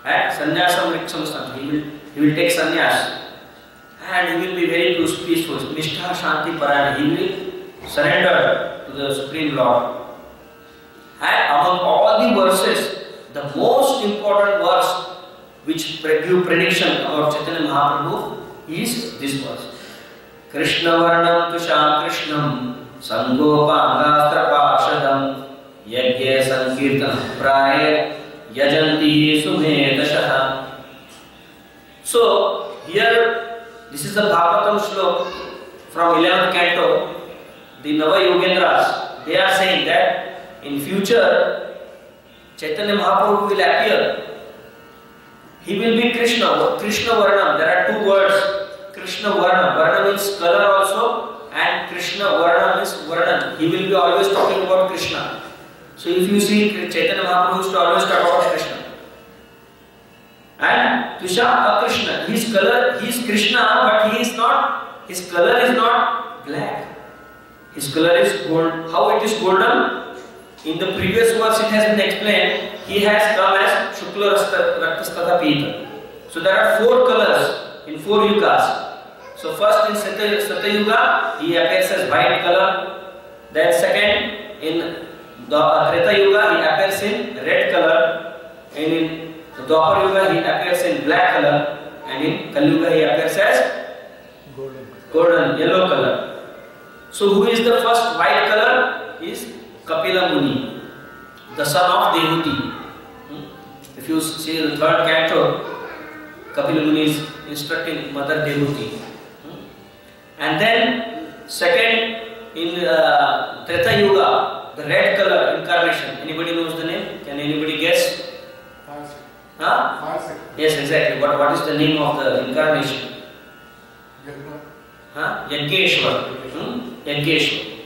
And Sannyasam Riksamastan, he will take sannyas. And he will be very peaceful. Nishtha Shanti Parayana, he will surrender to the Supreme Lord. And among all the verses, the most important verse which give prediction about Chaitanya Mahaprabhu is this verse. Krishna Varnam Tusham Krishnam Sangopanga Strapashadam Yagya Sankirtanam Praya Yajanti Sumedashaha. So here, this is the Bhagavatam Shlok from 11th canto. The Nava Yogendras, they are saying that in future Chaitanya Mahaprabhu will appear. He will be Krishna, Krishna Varnam. There are two words, Krishna Varnam. Varnam means color also, and Krishna Varnam means Varnam. He will be always talking about Krishna. So if you see Chaitanya Mahaprabhu used to always talk about Krishna. And Tusha Krishna, his color, he is Krishna, but he is not, his color is not black. His color is gold. How it is golden? In the previous verse it has been explained, he has come as Shukla Rakta Pita. So there are four colors in four yugas. So first in Satya Yuga, he appears as white color. Then second, in the Treta Yuga, he appears in red color. And in the Dwapar Yuga, he appears in black color. And in Kali Yuga, he appears as golden, yellow color. So who is the first white color? Is Kapila Muni, the son of Dehuti. If you see the third canto, Kapila Muni is instructing Mother Dehuti. And then second in Treta Yuga, the red color incarnation. Anybody knows the name? Can anybody guess? Huh? Yes, exactly. What is the name of the incarnation? Yajneshwar. Yajneshwar.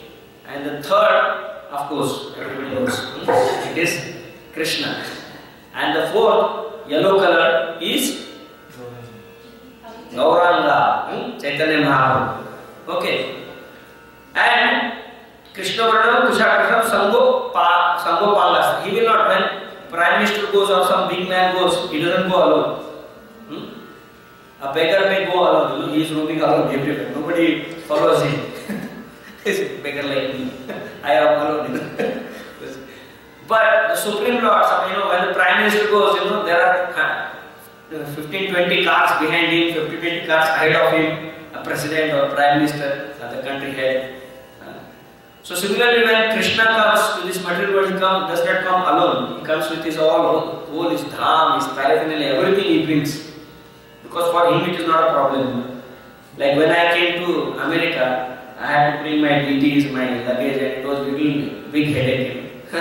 And the third, of course, everybody knows, it is Krishna. And the fourth, yellow color, is Gauranga, Chaitanya Mahaprabhu. Okay. And Krishna Varnam Tusha Sango Pangas. He will not, when Prime Minister goes or some big man goes, he doesn't go alone. A beggar may go alone, he is roaming alone everywhere. Nobody follows him. He's a beggar like me. I am alone. But the Supreme Lord, when the Prime Minister goes, there are 15-20 cars behind him, 50-20 cars ahead of him, a president or Prime Minister, the country head. So similarly, when Krishna comes to this material world, he does not come alone. He comes with his whole his dham, his paraphernalia, everything he brings. Because for him it is not a problem. Like when I came to America, I had to bring my DTs, my luggage, and it was a little big headache.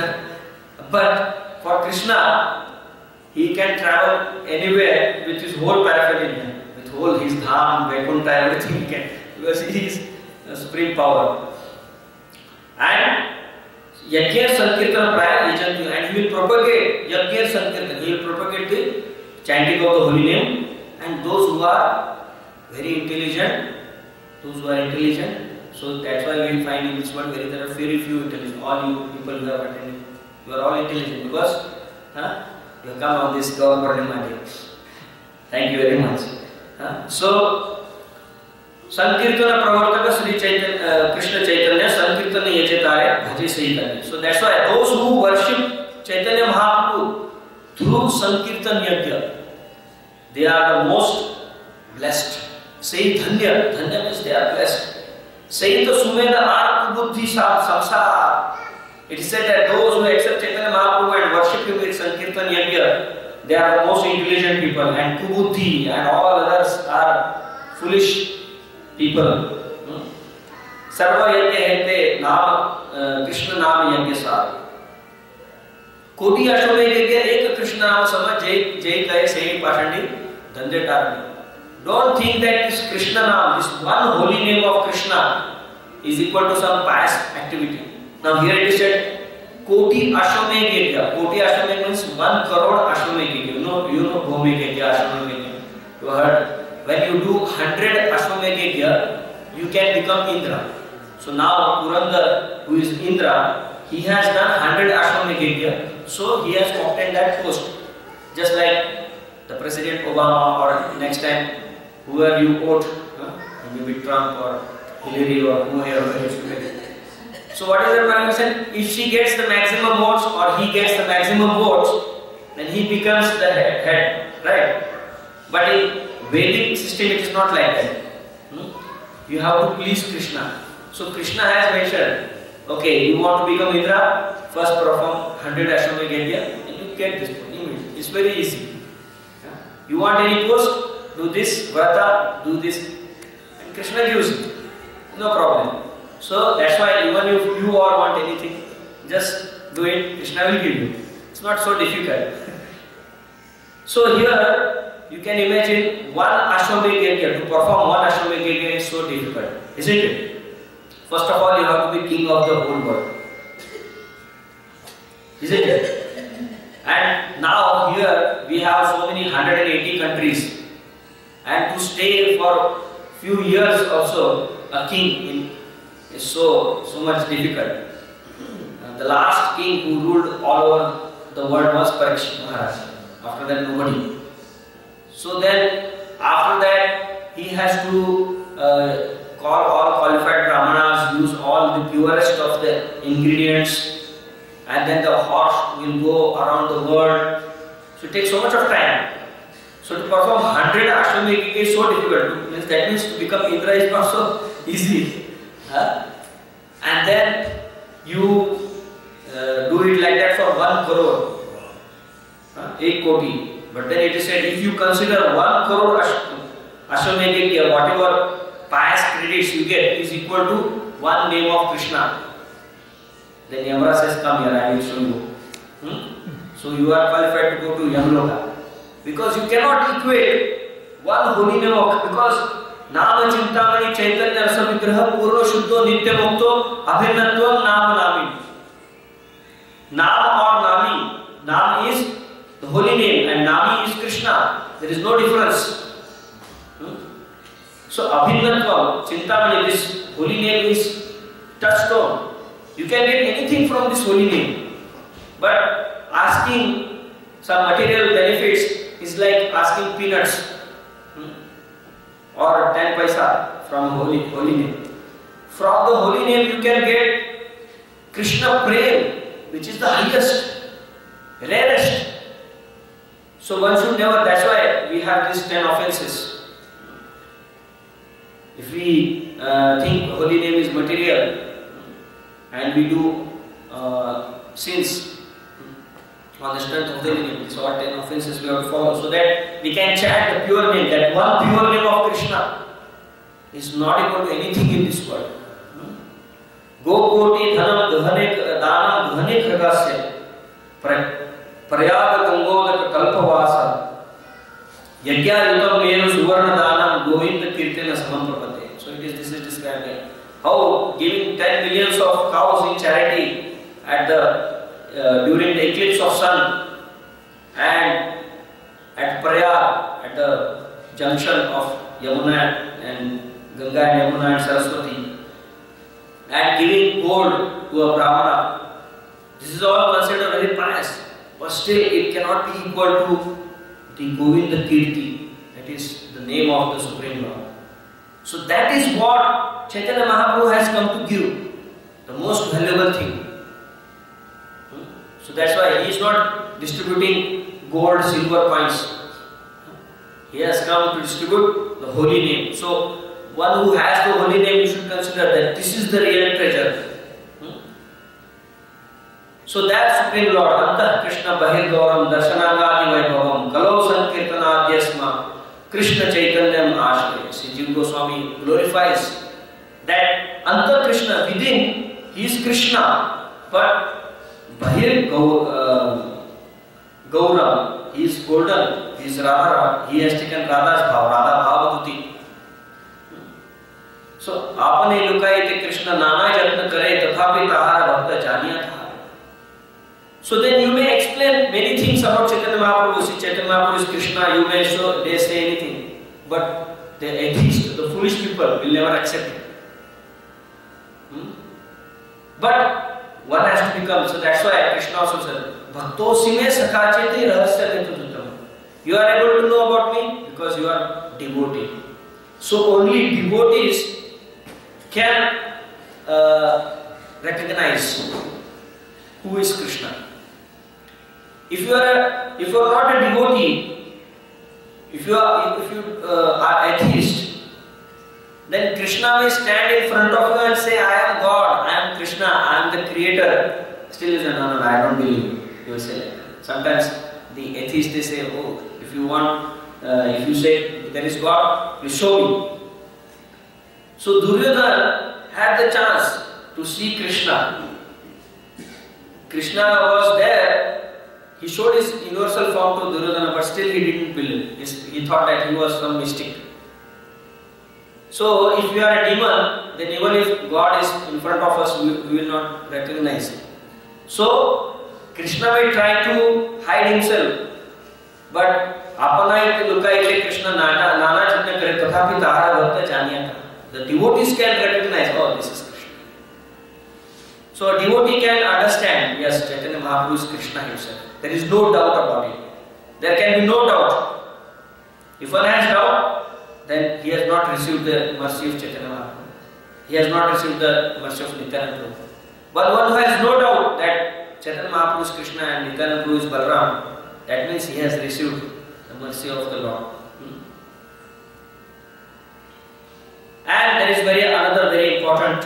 But for Krishna, he can travel anywhere with his whole paraphernalia, with whole his dham, Vaikuntha, everything he can, because he is the supreme power. And Yajna Sankirtan Praya Yajantu, and he will propagate Yajna Sankirtan, he will propagate the chanting of the holy name, and those who are very intelligent, so that's why we find in this world there are very few intelligent. All you people who have attended, you are all intelligent because you have come on this Gaura Lila Series. Thank you very much. So, Sankirtana Pravartaka Sri Caitanya, Krishna Chaitanya, Sankirtana Yachetare Bhaje Saitanya. So that's why those who worship Chaitanya Mahaprabhu through Sankirtan Yajna, they are the most blessed. Say Dhanya, Dhanya means they are blessed. Say the Sumeda Ar Kubuddhi Samsara. It is said that those who accept Chaitanya Mahaprabhu and worship him with Sankirtan Yajna, they are the most intelligent people, and Kubuddhi and all others are foolish people. Sarva Yajna Hete Naam Krishna Naam Yajna Sar. Koti Ashwame Yajna Ek Krishna Naam Sama Jai Kaye Sei Pashandi Dhande Tarani. Don't think that this Krishna Naam, this one holy name of Krishna, is equal to some pious activity. Now here it is said, Koti Ashwame Yajna. Koti Ashwame means 1 crore Ashwame Yajna. You know Bhumi Yajna, Ashwame Yajna. You heard? When you do 100 Ashwame Yajna, you can become Indra. So now Purandar, who is Indra, he has done 100 Ashwame Yajna. So he has obtained that post. Just like the President Obama, or next time whoever you vote, maybe Trump or Hillary or whoever. So what is the parameter? If she gets the maximum votes or he gets the maximum votes, then he becomes the head, right? But in Vedic system it is not like that. You have to please Krishna. So Krishna has mentioned, okay, you want to become Indra, first perform 100 Ashwame Yajna and you get this image. It's very easy. You want any post? Do this, Vrata, do this, and Krishna gives it. No problem. So that's why even if you all want anything, just do it, Krishna will give you. It's not so difficult. So here you can imagine one Ashwame Yajna, to perform one Ashwame Yajna is so difficult, isn't it? First of all, you have to be king of the whole world, isn't it? And now here we have so many 180 countries, and to stay for few years also a king is so much difficult. The last king who ruled all over the world was Parikshit Maharaj. After that, nobody. So then, after that, he has to call all qualified brahmanas, use all the purest of the ingredients, and then the horse will go around the world. So it takes so much of time. So to perform 100 Ashwame Yajna is so difficult. That means to become Indra is not so easy. And then you do it like that for 1 crore, 1 koti. But then it is said, if you consider 1 crore Ashwame Yajna, whatever pious credits you get is equal to one name of Krishna. Then Yamra says, come here, I will show you. So you are qualified to go to Yamloka. Because you cannot equate one holy name of, because Nama Chintamani Chaitanya Rasa Vigraha Purva Shuddho Nitya Mukto Abhinatvam Nama Nami. Nam or Nami. Nam is the holy name and Nami is Krishna. There is no difference. So Abhinatvam, Chintamani, this holy name is touchstone. You can get anything from this holy name. But asking some material benefits is like asking peanuts or 10 paisa from holy name. From the holy name you can get Krishna Prem, which is the highest, rarest. So one should never, that's why we have these 10 offenses. If we think holy name is material and we do sins on the strength of the name, so what 10 offenses we have to follow, so that we can chant the pure name, that one pure name of Krishna is not equal to anything in this world. Go koti dhanam dhane danam dhane khagasya prayaga gangodak kalpavasa yajya yutam menu suvarna danam govinda kirtana samanprapate. So this is described here. How giving 10 millions of cows in charity at during the eclipse of sun, and at Prayag, at the junction of Yamuna and Ganga and Yamuna and Saraswati, and giving gold to a Brahmana. This is all considered very pious, but still it cannot be equal to the Govinda Kirti, that is the name of the Supreme Lord. So that is what Chaitanya Mahaprabhu has come to give, the most valuable thing. So that's why he is not distributing gold, silver coins. He has come to distribute the holy name. So one who has the holy name, you should consider that this is the real treasure. So that Supreme Lord, Anta Krishna Bahir Gauram Darshanagadi Vaibhavam Kalau Sankirtanadhyasma Krishna Chaitanyam Ashray. Sri Jiva Goswami glorifies that Anta Krishna, within he is Krishna, but Bahir Gauram, he is golden, he is Radha, he has taken Radha's bhav, Radha Bhavaduti. So, apane lukai te Krishna nana jatna kare tathapi tahara bhakta janiya tha. So then you may explain many things about Chaitanya Mahaprabhu. See, Chaitanya Mahaprabhu is Krishna, you may show, they say anything. But the atheists, the foolish people will never accept it. But one has to become, so that's why Krishna also said, Bhaktosi me sakacheti rahasya netudutam. You are able to know about me because you are devotee. So only devotees can recognize who is Krishna. If you are not a devotee, if you are atheist, then Krishna may stand in front of you and say, I am God, I am Krishna, I am the creator. Still you say, no, I don't believe you. You will say like that. Sometimes the atheists, they say, oh, if you want, if you say there is God, you show me. So Duryodhana had the chance to see Krishna. Krishna was there. He showed his universal form to Duryodhana, but still he didn't believe. He thought that he was some mystic. So if you are a demon, then even if God is in front of us, we will not recognize him. So Krishna may try to hide himself, but apana lukai Krishna nana jatna kare tathapi tahara bhakta janiya. The devotees can recognize, oh, this is Krishna. So a devotee can understand, yes, Chaitanya Mahaprabhu is Krishna himself. There is no doubt about it. There can be no doubt. If one has doubt, then he has not received the mercy of Chaitanya Mahaprabhu. He has not received the mercy of Nityananda Prabhu. But one who has no doubt that Chaitanya Mahaprabhu is Krishna and Nityananda Prabhu is Balaram, that means he has received the mercy of the Lord. And there is another very important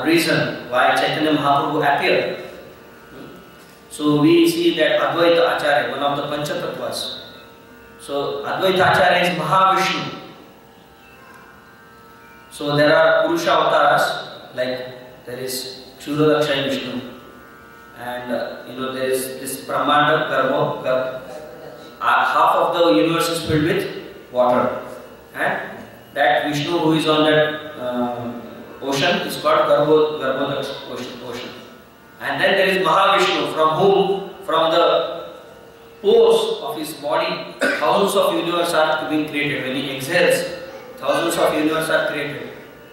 reason why Chaitanya Mahaprabhu appeared. So we see that Advaita Acharya, one of the Panchatatvas. So Advaita Acharya is Mahavishnu. So there are Purusha avatars, like there is Kshuradakshaya Vishnu, and there is this Brahmanda Garbha. Half of the universe is filled with water, and that Vishnu who is on that ocean is called Garbhodaksh ocean. And then there is Mahavishnu, from the pores of his body, thousands of universes are being created. When he exhales, thousands of universes are created.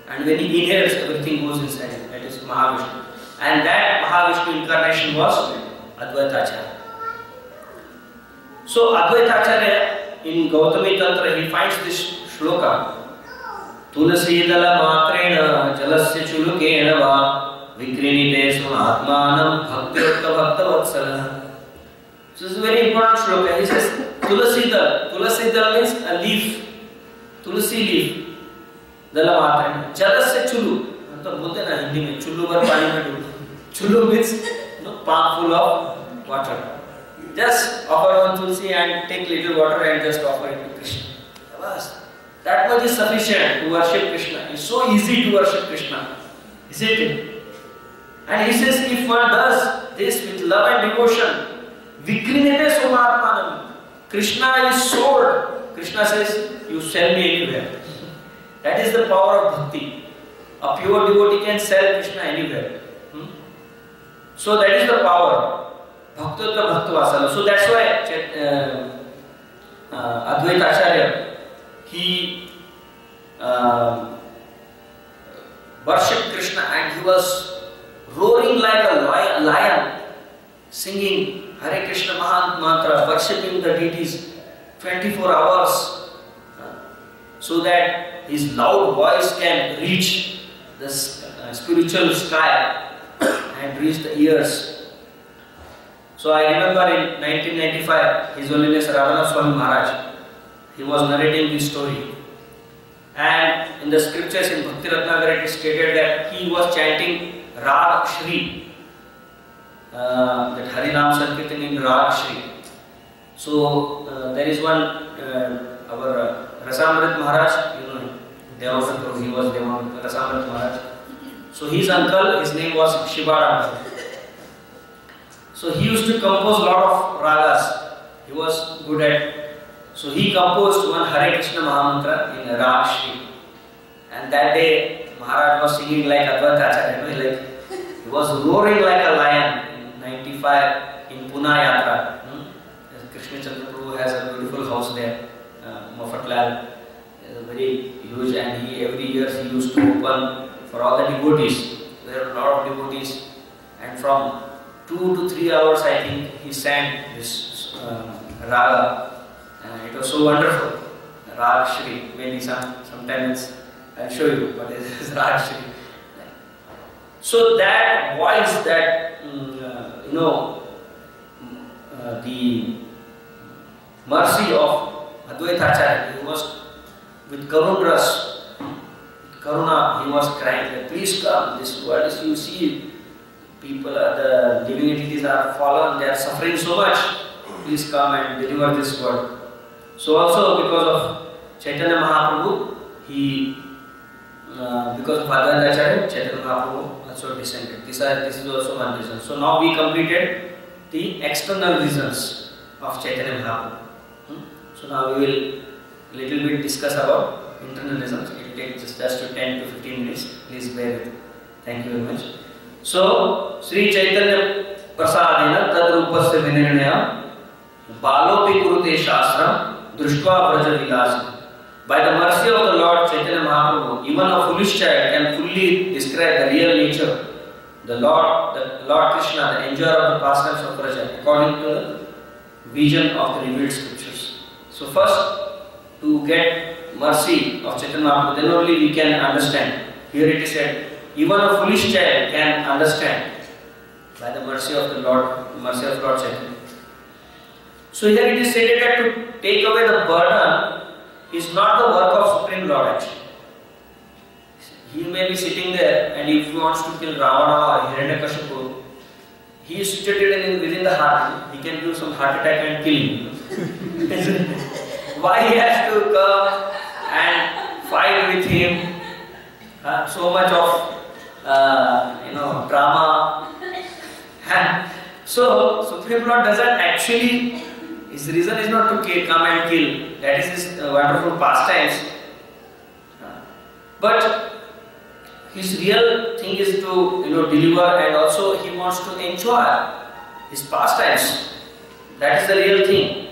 And when he inhales, everything goes inside him. That is Mahavishnu. And that Mahavishnu incarnation was Advaita Acharya. So Advaita Acharya, in Gautami Tantra, he finds this shloka. Tulasi dala matrena jalasya chulukena va vikrinite smatmanam bhaktyokta bhakta vatsala. So this is a very important shloka. He says tulasi dal. Tulasi dal means a leaf. Tulasi leaf. Dala matrena. Jalasya chulu. तो बोलते ना हिंदी में चुल्लू पर पानी में डूब. Chulu means palm full of water. Just offer one tulsi and take little water and just offer it to Krishna. That much is sufficient to worship Krishna. It's so easy to worship Krishna, isn't it? And he says, if one does this with love and devotion, vikrinete somatmanam. Krishna is sold. Krishna says, you sell me anywhere. That is the power of bhakti. A pure devotee can sell Krishna anywhere. So that is the power. Bhaktotta Bhaktvasala. So that's why Advaita Acharya, he worshipped Krishna and he was roaring like a lion, singing Hare Krishna Mantra, worshipping the deities 24 hours, so that his loud voice can reach the spiritual sky and reach the ears. So I remember in 1995, His Holiness Radhanath Swami Maharaj, he was narrating this story. And in the scriptures in Bhakti Ratnagara it is stated that he was chanting Rag Shri, that Harinam Sankirtan in Rag Shri. So there is one, our Rasamrit Maharaj, you know him, Devamrit, he was Rasamrit Maharaj. So his uncle, his name was Shivaram. So he used to compose a lot of ragas. He was good at. So he composed one Hare Krishna Mahamantra in Rag Shri. And that day Maharaj was singing like Advaita Acharya, you know, like he was roaring like a lion in 95 in Pune Yatra. Krishna Chandra Prabhu has a beautiful house there, Mafatlal, very huge, and every year he used to open for all the devotees. There are a lot of devotees, and from 2 to 3 hours I think he sang this raga. It was so wonderful. Rag Shri. Maybe sometimes I'll show you what is Rag Shri. So that voice, that you know, the mercy of Advaita Acharya, he was with Karuna, he was crying that please come. This world is, you see, people, the living entities are fallen, they are suffering so much. Please come and deliver this world. So also because of Chaitanya Mahaprabhu, he, because of Advaita Acharya, Chaitanya Mahaprabhu also descended. This is also one reason. So now we completed the external reasons of Chaitanya Mahaprabhu. So now we will little bit discuss about internal reasons. It will take just 10 to 15 minutes. Please bear with it. Thank you very much. So Sri Caitanya Prasadena Tadrupasya Vinirnaya Balopi Kurute Shastram Drushva Braja Vilas. By the mercy of the Lord Chaitanya Mahaprabhu, even a foolish child can fully describe the real nature, the Lord Krishna, the enjoyer of the pastimes of Braja, according to the vision of the revealed scriptures. So first, to get mercy of Chaitanya Mahaprabhu, then only we can understand. Here it is said, even a foolish child can understand by the mercy of the Lord, mercy of Lord Chaitanya. So here it is stated that to take away the burden is not the work of Supreme Lord actually. He may be sitting there, and if he wants to kill Ravana or Hiranyakashipu, he is situated within the heart. He can give some heart attack and kill him. Why he has to come and fight with him? So much of drama. And so Supreme Lord doesn't actually. His reason is not to come and kill. That is his wonderful pastimes. But his real thing is to deliver, and also he wants to enjoy his pastimes. That is the real thing.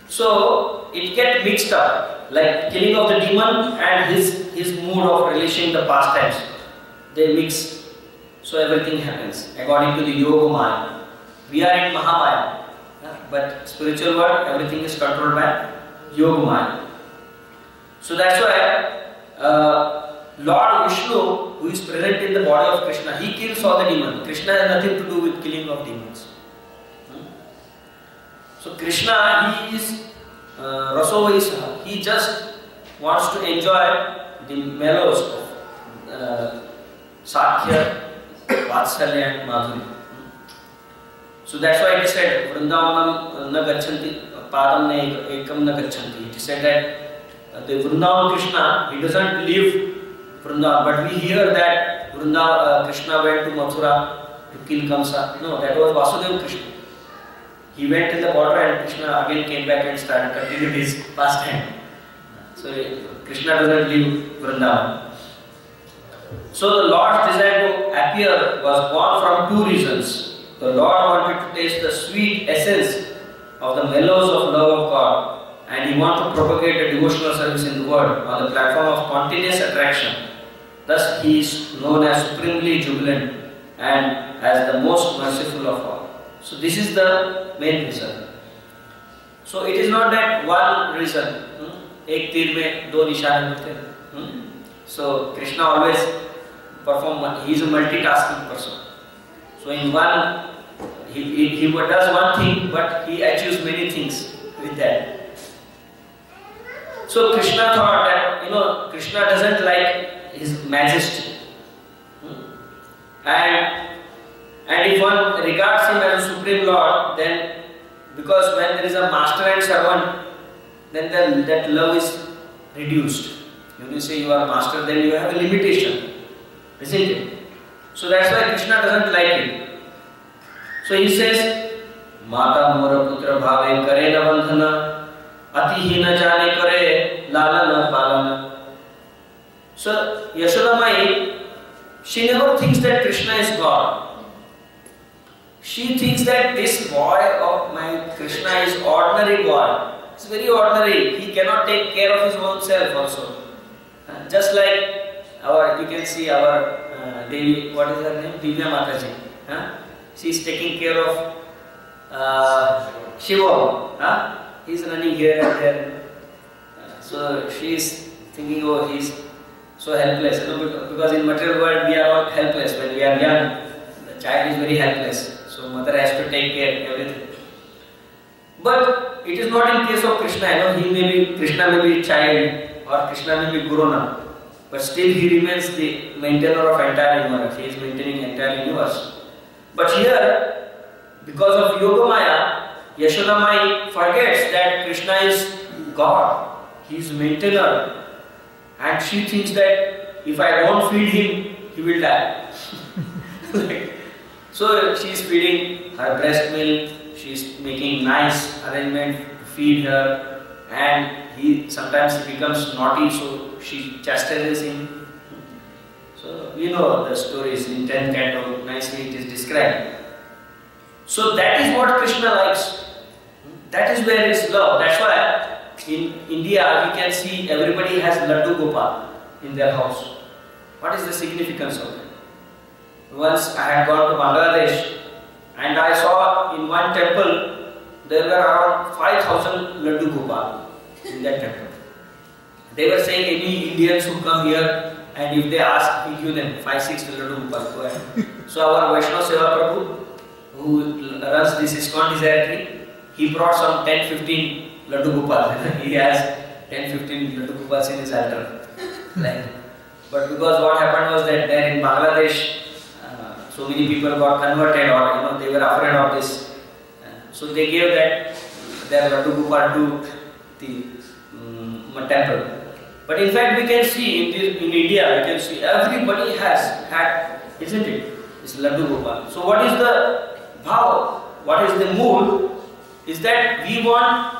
So it gets mixed up, like killing of the demon and his mood of relishing the pastimes. They mix, so everything happens according to the Yoga Maya. We are in Mahamaya, but spiritual world, everything is controlled by Yoga Maya. So that's why Lord Vishnu, who is present in the body of Krishna, he kills all the demons. Krishna has nothing to do with killing of demons. So Krishna, he is Rasovaisa. He just wants to enjoy the mellows of Sakhya, Vatsalya and Madhuri. So that's why it is said, Vrindavanam na gachanti, padam na ekam na gachanti. It is said that the Vrindavan Krishna, he doesn't leave Vrindavan, but we hear that Krishna went to Mathura to kill Kamsa. No, that was Vasudeva Krishna. He went in the border and Krishna again came back and continued his pastime. So Krishna doesn't leave Vrindavan. So the Lord's desire to appear was born from two reasons. The Lord wanted to taste the sweet essence of the mellows of love of God, and He wanted to propagate a devotional service in the world on the platform of spontaneous attraction. Thus He is known as supremely jubilant and as the most merciful of all. So this is the main reason. So it is not that one reason. एक तीर में दो निशाने होते हैं. So Krishna always he is a multitasking person. So in one, he does one thing, but he achieves many things with that. So Krishna thought that Krishna doesn't like his majesty, and if one regards him as a supreme Lord, then because when there is a master and servant, then that love is reduced. When you say you are master, then you have a limitation, isn't it? So that's why Krishna doesn't like it. So he says, Mata mora putra bhave kare na bandhana, ati hi na jane kare lalana palana. So Yashoda Mai, she never thinks that Krishna is God. She thinks that this boy of my Krishna is ordinary boy. It's very ordinary. He cannot take care of his own self also. Just like you can see our Devi, what is her name? Divya Mataji. She is taking care of Shiva. He is running here and there. So she is thinking, oh, he is so helpless. Because in material world we are all helpless. When we are young, the child is very helpless. So mother has to take care of everything. But it is not in case of Krishna. Krishna may be child or Krishna may be grown up. But still he remains the maintainer of entire universe. He is maintaining entire universe. But here, because of Yogamaya, Yashoda Mai forgets that Krishna is God. He is maintainer. And she thinks that if I don't feed him, he will die. So she is feeding her breast milk. She is making nice arrangement to feed her. And sometimes he becomes naughty, so she chastises him. So we know the stories in 10th canto, nicely it is described. So that is what Krishna likes. That is where his love. That's why in India we can see everybody has Laddu Gopal in their house. What is the significance of it? Once I had gone to Bangladesh and I saw in one temple there were around 5,000 Laddu Gopal in that temple. They were saying any Indians who come here and if they ask, we give them 5-6 Laddu Gopal. Go ahead. So our Vaishnava Seva Prabhu, who runs this Iskcon directory, he brought some 10-15 Laddu Gopal. He has 10-15 Laddu Gopals in his altar. But because what happened was that there in Bangladesh, so many people got converted or they were afraid of this. So they gave their Laddu Gopal to the temple. But in fact we can see in India, we can see everybody has had, isn't it? It's Laddu Gopal. So what is the bhav? What is the mood? Is that we want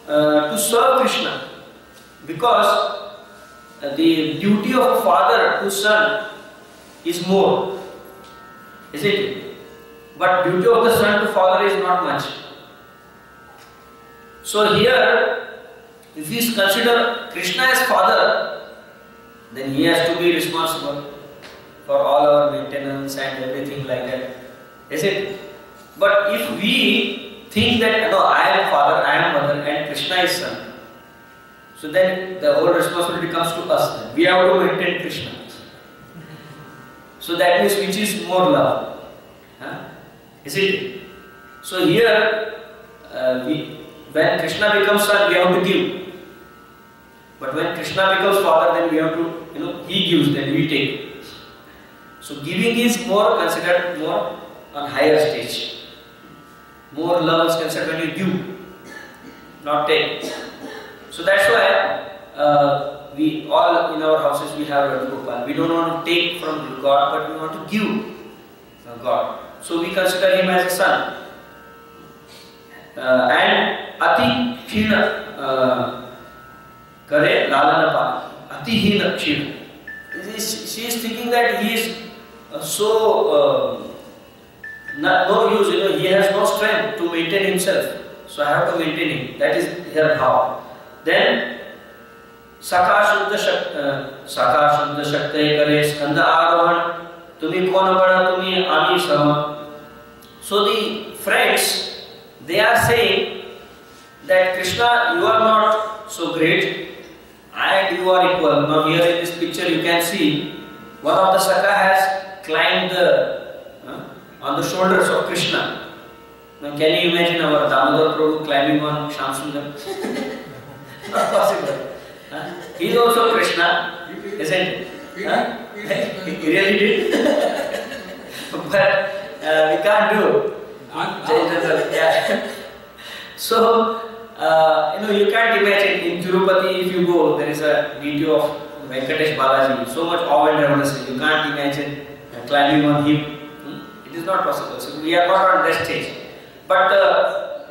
to serve Krishna. Because the duty of a father to son is more. Isn't it? But duty of the son to father is not much. So here, if we consider Krishna as father, then he has to be responsible for all our maintenance and everything like that. Is it? But if we think that no, I am father, I am mother, and Krishna is son, so then the whole responsibility comes to us. Then. We have to maintain Krishna. So that means which is more love? Is it? So here, when Krishna becomes son, we have to give. But when Krishna becomes father, then we have to, he gives, then we take. So giving is more considered more on higher stage. More love is considered when you give, not take. So that's why we all in our houses we have Laddu Gopal. We don't want to take from God, but we want to give God. So we consider him as a son. And Ati Khina Kare Lalana Pa. Ati Hina Khina. She is thinking that he is no use, he has no strength to maintain himself. So I have to maintain him. That is her bhav. Then Sakha Shuddha Shakti Kare Skanda Arohan Tumi Kona Bada Tumi Ami Sama. So the friends, they are saying that Krishna, you are not so great and you are equal. Now here in this picture you can see one of the Sakha has climbed on the shoulders of Krishna. Now can you imagine our Damodar Prabhu climbing on Shamsundar? Not possible. He is also Krishna, isn't he? He really did. But we can't do. Yeah. So, you can't imagine in Tirupati, if you go, there is a video of Venkatesh Balaji, so much awe and reverence. You can't imagine climbing on him. It is not possible. So we are not on that stage. But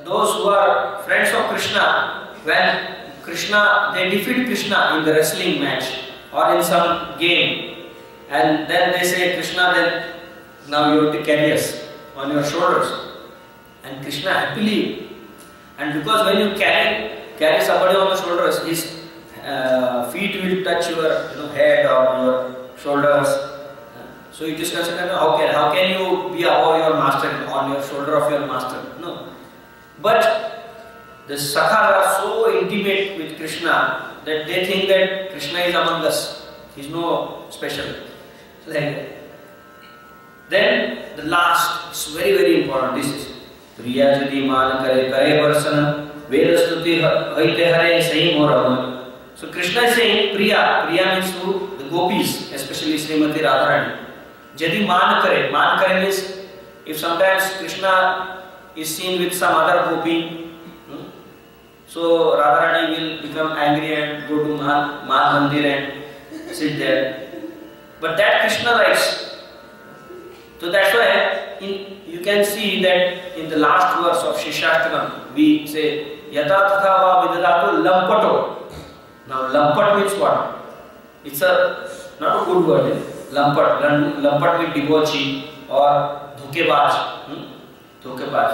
those who are friends of Krishna, when Krishna, they defeat Krishna in the wrestling match or in some game, and then they say, Krishna, then now you have to carry us on your shoulders. And Krishna happily, and because when you carry somebody on the shoulders, his feet will touch your head or your shoulders. So it is considered, how can you be above your master, on your shoulder of your master? No. But the Sakhas are so intimate with Krishna that they think that Krishna is among us. He is no special. Like that. Then the last, it's very, very important. This is Priya Jadi Man Kare Kare Varsana Veda Stuti Haite Hare Sahi Moraman. So Krishna is saying Priya. Priya means who? The gopis, especially Srimati Radharani. Jadi Man Kare means if sometimes Krishna is seen with some other gopi, so Radharani will become angry and go to Man Mandir and sit there. But that Krishna likes. So that's why you can see that in the last verse of Shishashtakam we say Yata Tatha Va Vidadatu Lampato. Now Lampat means what? It's not a good word. Lampat means debauchee or dhokebaj. Dhokebaj.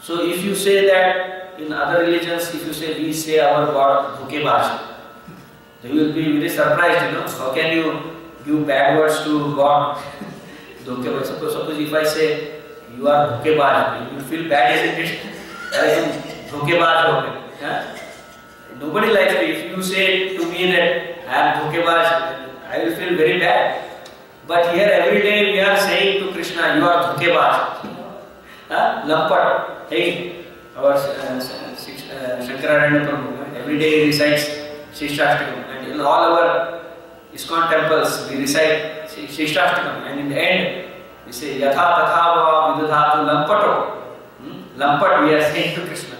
So if you say that in other religions, if you say we say our God dhokebaj, you will be very surprised, How can you give bad words to God? Dhokebaj. Suppose if I say you are dhokebaj, you will feel bad, isn't it? Dhokebaj. Nobody likes me. If you say to me that I am dhokebaj, I will feel very bad. But here every day we are saying to Krishna, you are dhokebaj. Lampat. Hey, our Shankararanya Prabhu, every day he recites Shishashtakam, and in all our Iskcon temples we recite Shishashtakam, and in the end we say Yatha Tatha Va Vidadhatu Lampato. Lampat we are saying to Krishna.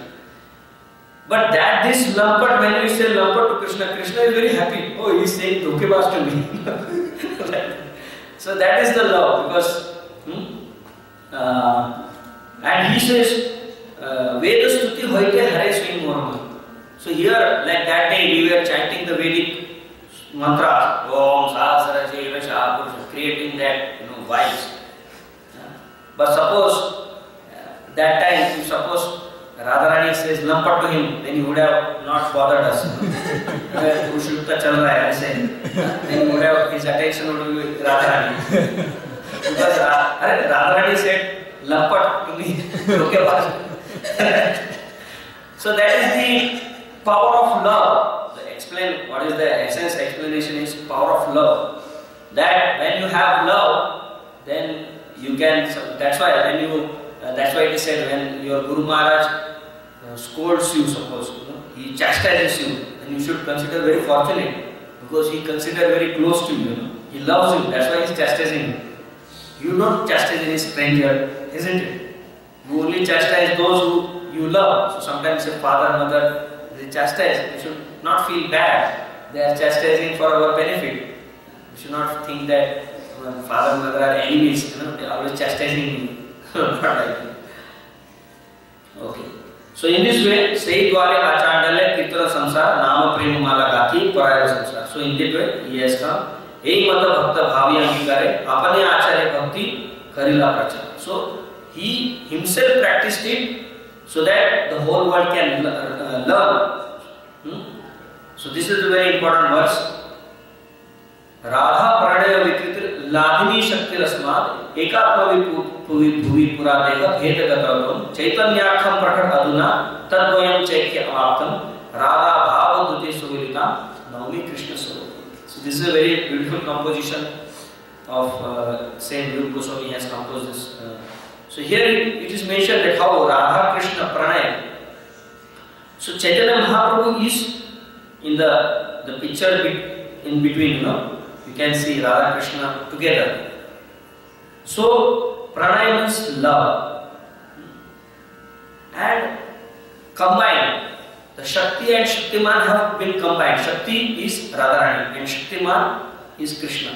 But this Lampat, when we say Lampat to Krishna, Krishna is very happy. Oh, he is saying dhokebaj to me. So that is the love, because and he says Veda Stuti Hoite Hare Swing Morma. So here, like that day, we were chanting the Vedic mantras, Om Sahasra Jeva Shah, creating that vibes. But suppose that time, if suppose Radharani says Lampat to him, then he would have not bothered us. Ushukta chal raha hai, I say. Then he would have, his attention would be with Radharani. Because Radharani said Lampat to me. So that is the power of love. Explain what is the essence. Explanation is power of love. That when you have love, then you can. That's why when you. That's why it is said when your Guru Maharaj scolds you, suppose he chastises you, then you should consider very fortunate, because he considers very close to you. He loves you. That's why he is chastising you. You don't chastise any stranger, isn't it? You only chastise those who you love. So sometimes a father, mother, they chastise. You should not feel bad. They are chastising for our benefit. You should not think that father, mother are enemies. They are always chastising me. Okay. So in this way, Sei Dware Achandale Kirtana Samsara Nama Prema Mala Gati Paraya Samsara. So in that way, he has come Ei mata bhakta bhavi angikare, apane acharya bhakti karila prachar. So he himself practiced it so that the whole world can learn. So this is a very important verse. Radha pranaya vikritir ladhini shakti rasmad ekatma bhuvi pura deva bheda gatavam chaitanyakham prakat aduna tadvayam chaikya avaptam Radha bhava dute suvilita naumi Krishna swarup. So this is a very beautiful composition of Saint Rupa Goswami has composed this. So here it is mentioned that how Radha Krishna pranaya. So Chaitanya Mahaprabhu is in the picture in between, you can see Radha Krishna together. So pranaya means love and combined. The Shakti and Shaktiman have been combined. Shakti is Radharani and Shaktiman is Krishna.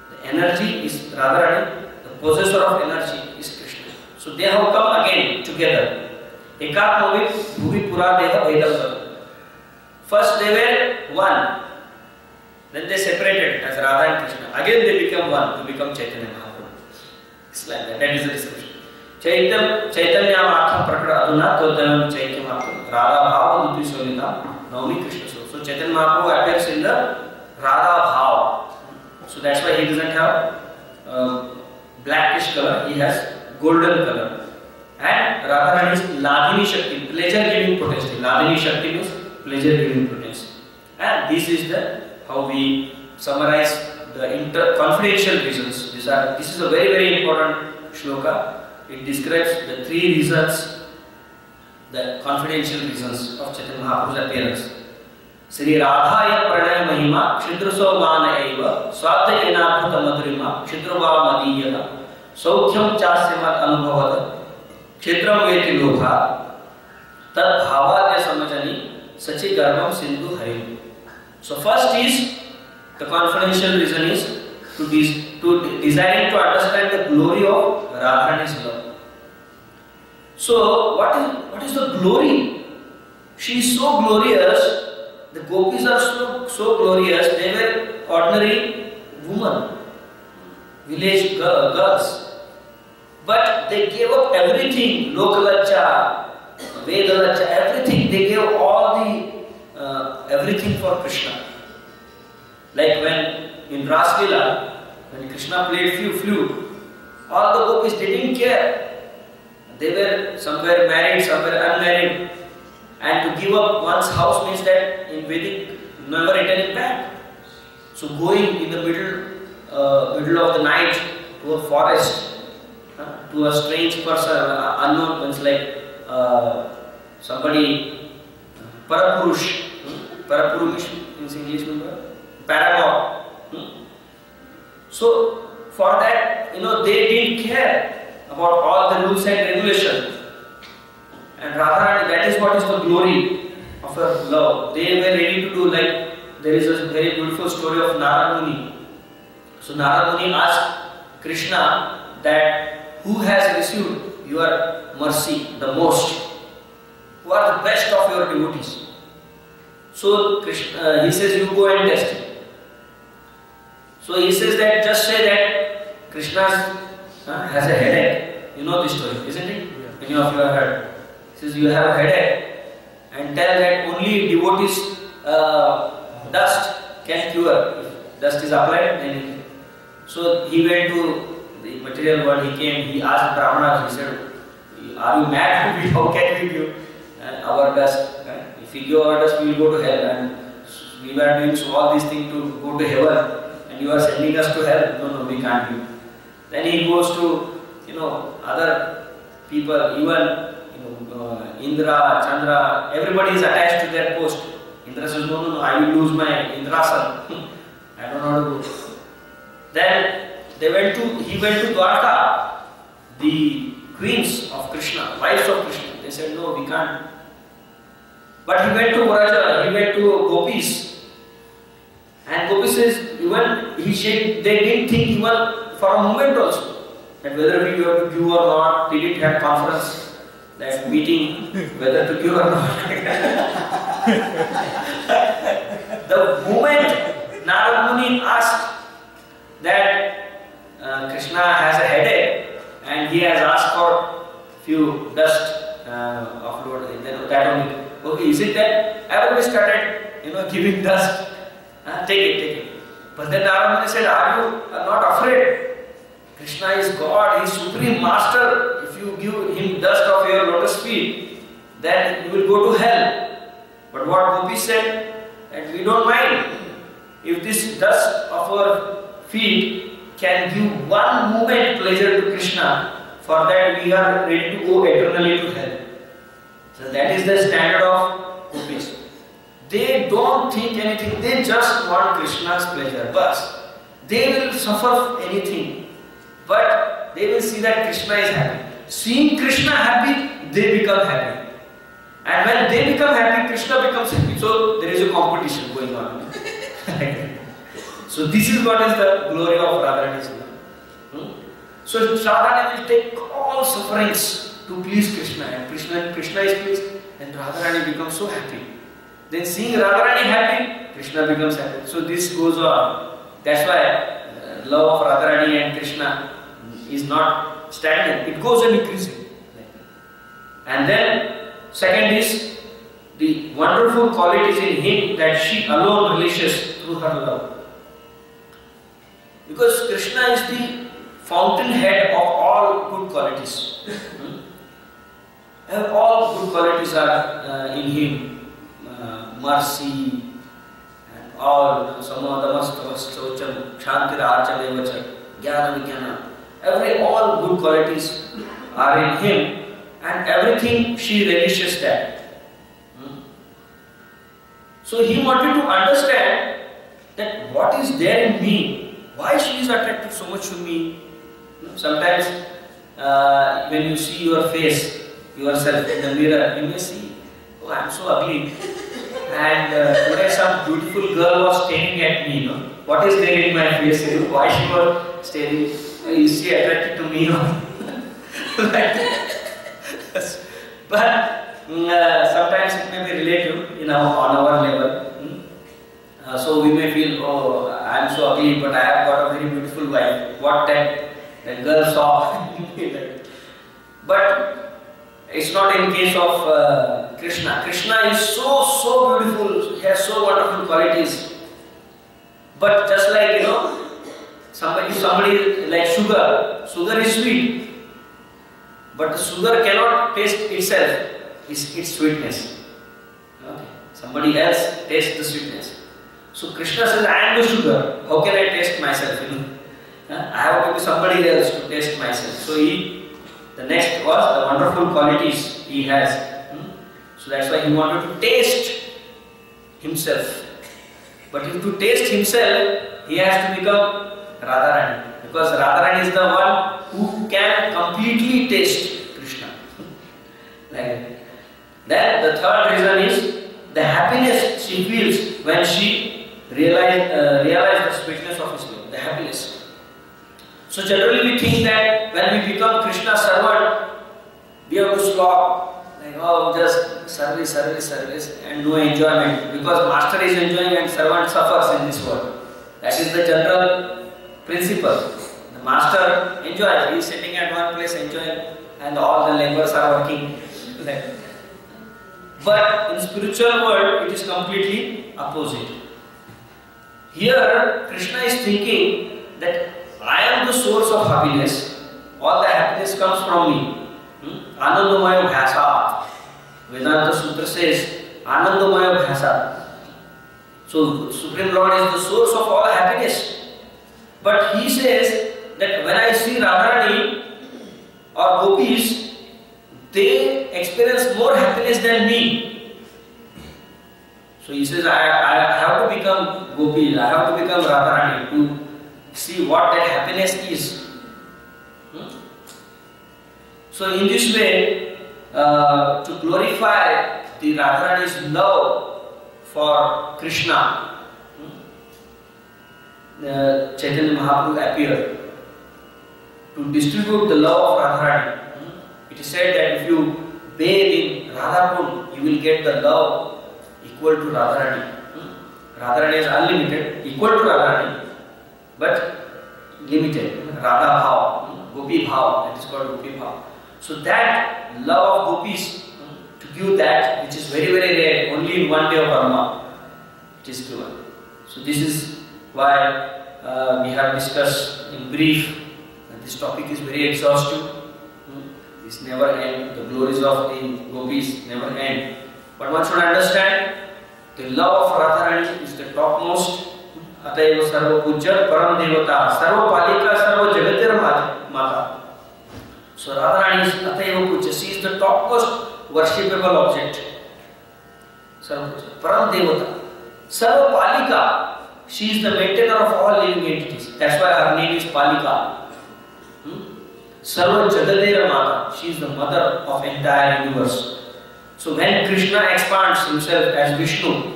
The energy is Radharani, the possessor of energy is Krishna. So they have come again together. Ekatma bhuvi pura deha vedam. First they were one, then they separated as Radha and Krishna. Again they become one to become Chaitanya Mahaprabhu. It's like that. That is the description. Chaitanya Mahaprabhu prakara aduna todayam chaitya Mahaprabhu Radha bhava duti solita naumi Krishna. So Chaitanya Mahaprabhu appears in the Radha bhava. So that's why he doesn't have blackish color. He has golden color. And Radharani is Ladhini Shakti, pleasure giving potency. Ladhini Shakti means pleasure giving potency. And this is how we summarize the confidential reasons. This is a very, very important shloka. It describes the three reasons, the confidential reasons of Chaitanya Mahaprabhu's appearance. Sri Radhaya pranaya mahima kshidruso mana eva swata enabhuta madhurima kshidruva madiyata saukhyam chasyamat anubhavata kshidram veti lobha tad bhavadya samajani sachi garbham sindhu harim. So first is the confidential reason is to desiring to understand the glory of Radharani's love. So what is the glory? She is so glorious. The gopis are so glorious. They were ordinary women, village girls, but they gave up everything. Lokalacha, Vedalacha, everything. They gave all the everything for Krishna. Like when in Ras Lila, when Krishna played flute, all the gopis didn't care. They were somewhere married, somewhere unmarried. And to give up one's house means that in Vedic, never returning back. So going in the middle of the night to a forest, to a strange person, unknown, means like somebody, Parapurush, Parapurush in English, paramour. So for that, they didn't care about all the rules and regulations. And Radharani, that is what is the glory of her love. They were ready to do, like there is a very beautiful story of Narad Muni. So Narad Muni asked Krishna that who has received your mercy the most? Who are the best of your devotees? So Krishna, he says, you go and test it. So he says that just say that Krishna has a headache. You know this story, isn't it? Yeah. Many of you have heard. He says you have a headache and tell that only devotees dust can cure. If dust is applied, then so he went to the material world. He came. He asked Brahmanas. He said, "Are you mad? How can we give our dust? If we give our dust, we will go to hell. And we were doing all these things to go to heaven, and you are sending us to hell. No, we can't give." Then he goes to other people, even Indra, Chandra, everybody is attached to their post. Indra says, no, I will lose my Indrasan. I don't know how to do. Then he went to Dwarka, the queens of Krishna, wives of Krishna. They said, no, we can't. But he went to Vraja, he went to Gopis. And Gopis says, they didn't think even for a moment also that whether we have to give or not. They didn't have conference. That meeting, whether to give or not. The moment Narad Muni asked that Krishna has a headache and he has asked for few dust of Lord. That only. Okay, is it that? Everybody started, giving dust. Take it. But then Narad Muni said, are you not afraid? Krishna is God, He is Supreme Master. If you give Him dust of your lotus feet, then you will go to hell. But what Gopi said, that we don't mind. If this dust of our feet can give one moment pleasure to Krishna, for that we are ready to go eternally to hell. So that is the standard of Gopis. They don't think anything, they just want Krishna's pleasure. But they will suffer anything, but they will see that Krishna is happy. Seeing Krishna happy, they become happy. And when they become happy, Krishna becomes happy. So there is a competition going on. So this is what is the glory of Radharani's love. So Radharani will take all sufferings to please Krishna, and Krishna is pleased, and Radharani becomes so happy. Then seeing Radharani happy, Krishna becomes happy. So this goes on. That's why love of Radharani and Krishna is not stagnant. It goes on increasing. And then second is the wonderful qualities in him that she alone relishes through her love. Because Krishna is the fountainhead of all good qualities. And all good qualities are in him. Mercy and all samadhamastavastocham shantirarchadevacha jnana vijnana. All good qualities are in him, and everything she relishes that. So he wanted to understand that what is there in me, why she is attracted so much to me. Sometimes when you see your face, yourself in the mirror, you may see, oh, I am so ugly. And today some beautiful girl was staring at me. What is there in my face? Why she was staring? Is she attracted to me? But sometimes it may be relative, on our level. So we may feel, oh, I am so ugly, but I have got a very beautiful wife. What that girl saw. But it's not in case of Krishna. Krishna is so beautiful. He has so wonderful qualities. But just like somebody like sugar. Sugar is sweet, but the sugar cannot taste itself. Its sweetness. Okay. Somebody else tastes the sweetness. So Krishna says, I am the sugar. How can I taste myself? I have to be somebody else to taste myself. So the next was the wonderful qualities he has. So that's why he wanted to taste himself. But to taste himself, he has to become Radharani. Because Radharani is the one who can completely taste Krishna. Then the third reason is the happiness she feels when she realizes the sweetness of his love. The happiness. So generally we think that when we become Krishna's servant, we have to stop, just service and no enjoyment, because master is enjoying and servant suffers in this world. That is the general principle. The master enjoys, he is sitting at one place enjoying, and all the laborers are working. But in spiritual world, it is completely opposite. Here, Krishna is thinking that I am the source of happiness. All the happiness comes from me. Anandamaya bhasa. Vedanta Sutra says Anandamaya bhasa. So Supreme Lord is the source of all happiness. But he says that when I see Radharani or gopis, they experience more happiness than me. So he says I have to become gopi, I have to become Radharani to see what that happiness is. So in this way, to glorify the Radharani's love for Krishna, Chaitanya Mahaprabhu appeared to distribute the love of Radharani. It is said that if you bathe in Radhakund, you will get the love equal to Radharani. Radharani is unlimited, equal to Radharani, but limited. Radha Bhav, Gopi Bhav, that is called Gopi Bhav. So that love of gopis, to give that, which is very, very rare, only in one day of Brahma, it is given. So this is why we have discussed in brief. This topic is very exhaustive. This never ends. The glories of the gopis never end. But one should understand, the love of Radharani is the topmost. Ataiva sarva pujya param devata sarva palika sarva jagatir mata. So Radharani is Ataiva pujya. She is the topmost worshipable object. Sarva pujya param devata sarva palika. She is the maintainer of all living entities. That's why her name is Palika. Sarva jagatir mata. She is the mother of entire universe. So when Krishna expands himself as Vishnu,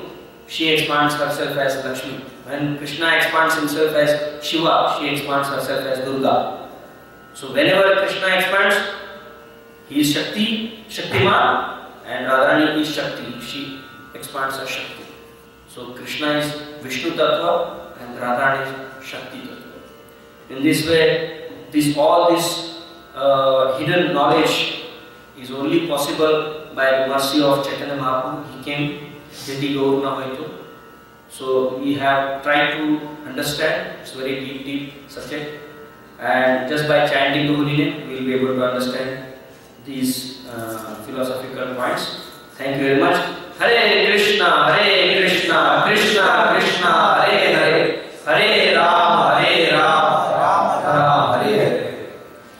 she expands herself as Lakshmi. When Krishna expands himself as Shiva, she expands herself as Durga. So whenever Krishna expands, he is Shakti, Shaktiman, and Radharani is Shakti. She expands as Shakti. So Krishna is Vishnu Tattva and Radharani is Shakti Tattva. In this way, all this hidden knowledge is only possible by the mercy of Chaitanya Mahaprabhu. He came, Jati Gaura Lila. So we have tried to understand. It's a very deep subject, and just by chanting the holy name, we will be able to understand these philosophical points. Thank you very much. Hare Krishna, Krishna Krishna, Hare Hare, Hare Rama, Rama Rama, Hare Hare.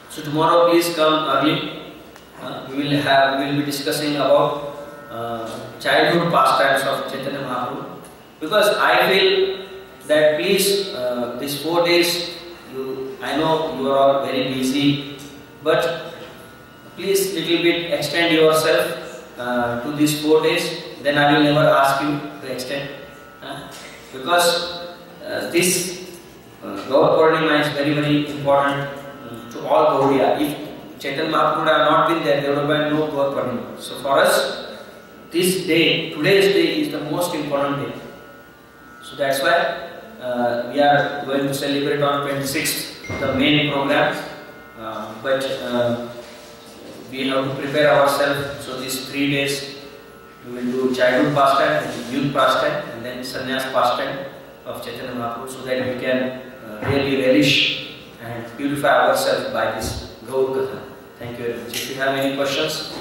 So tomorrow, please come early. We will be discussing about childhood pastimes of Chaitanya Mahaprabhu, because I feel that please these 4 days, I know you are all very busy, but please little bit extend yourself to these 4 days. Then I will never ask you to extend, because this Gaur Purnima is very, very important to all Gaudiya. If Chaitanya Mahaprabhu had not been there, there would have been no Gaur Purnima. So for us, this day, today's day, is the most important day. So that's why we are going to celebrate on 26th, the main program. But we have to prepare ourselves. So these 3 days, we will do childhood pastime, youth pastime, and then sannyas pastime of Chaitanya Mahaprabhu, so that we can really relish and purify ourselves by this Gaur Katha. Thank you very much. If you have any questions,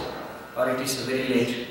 or it is very late.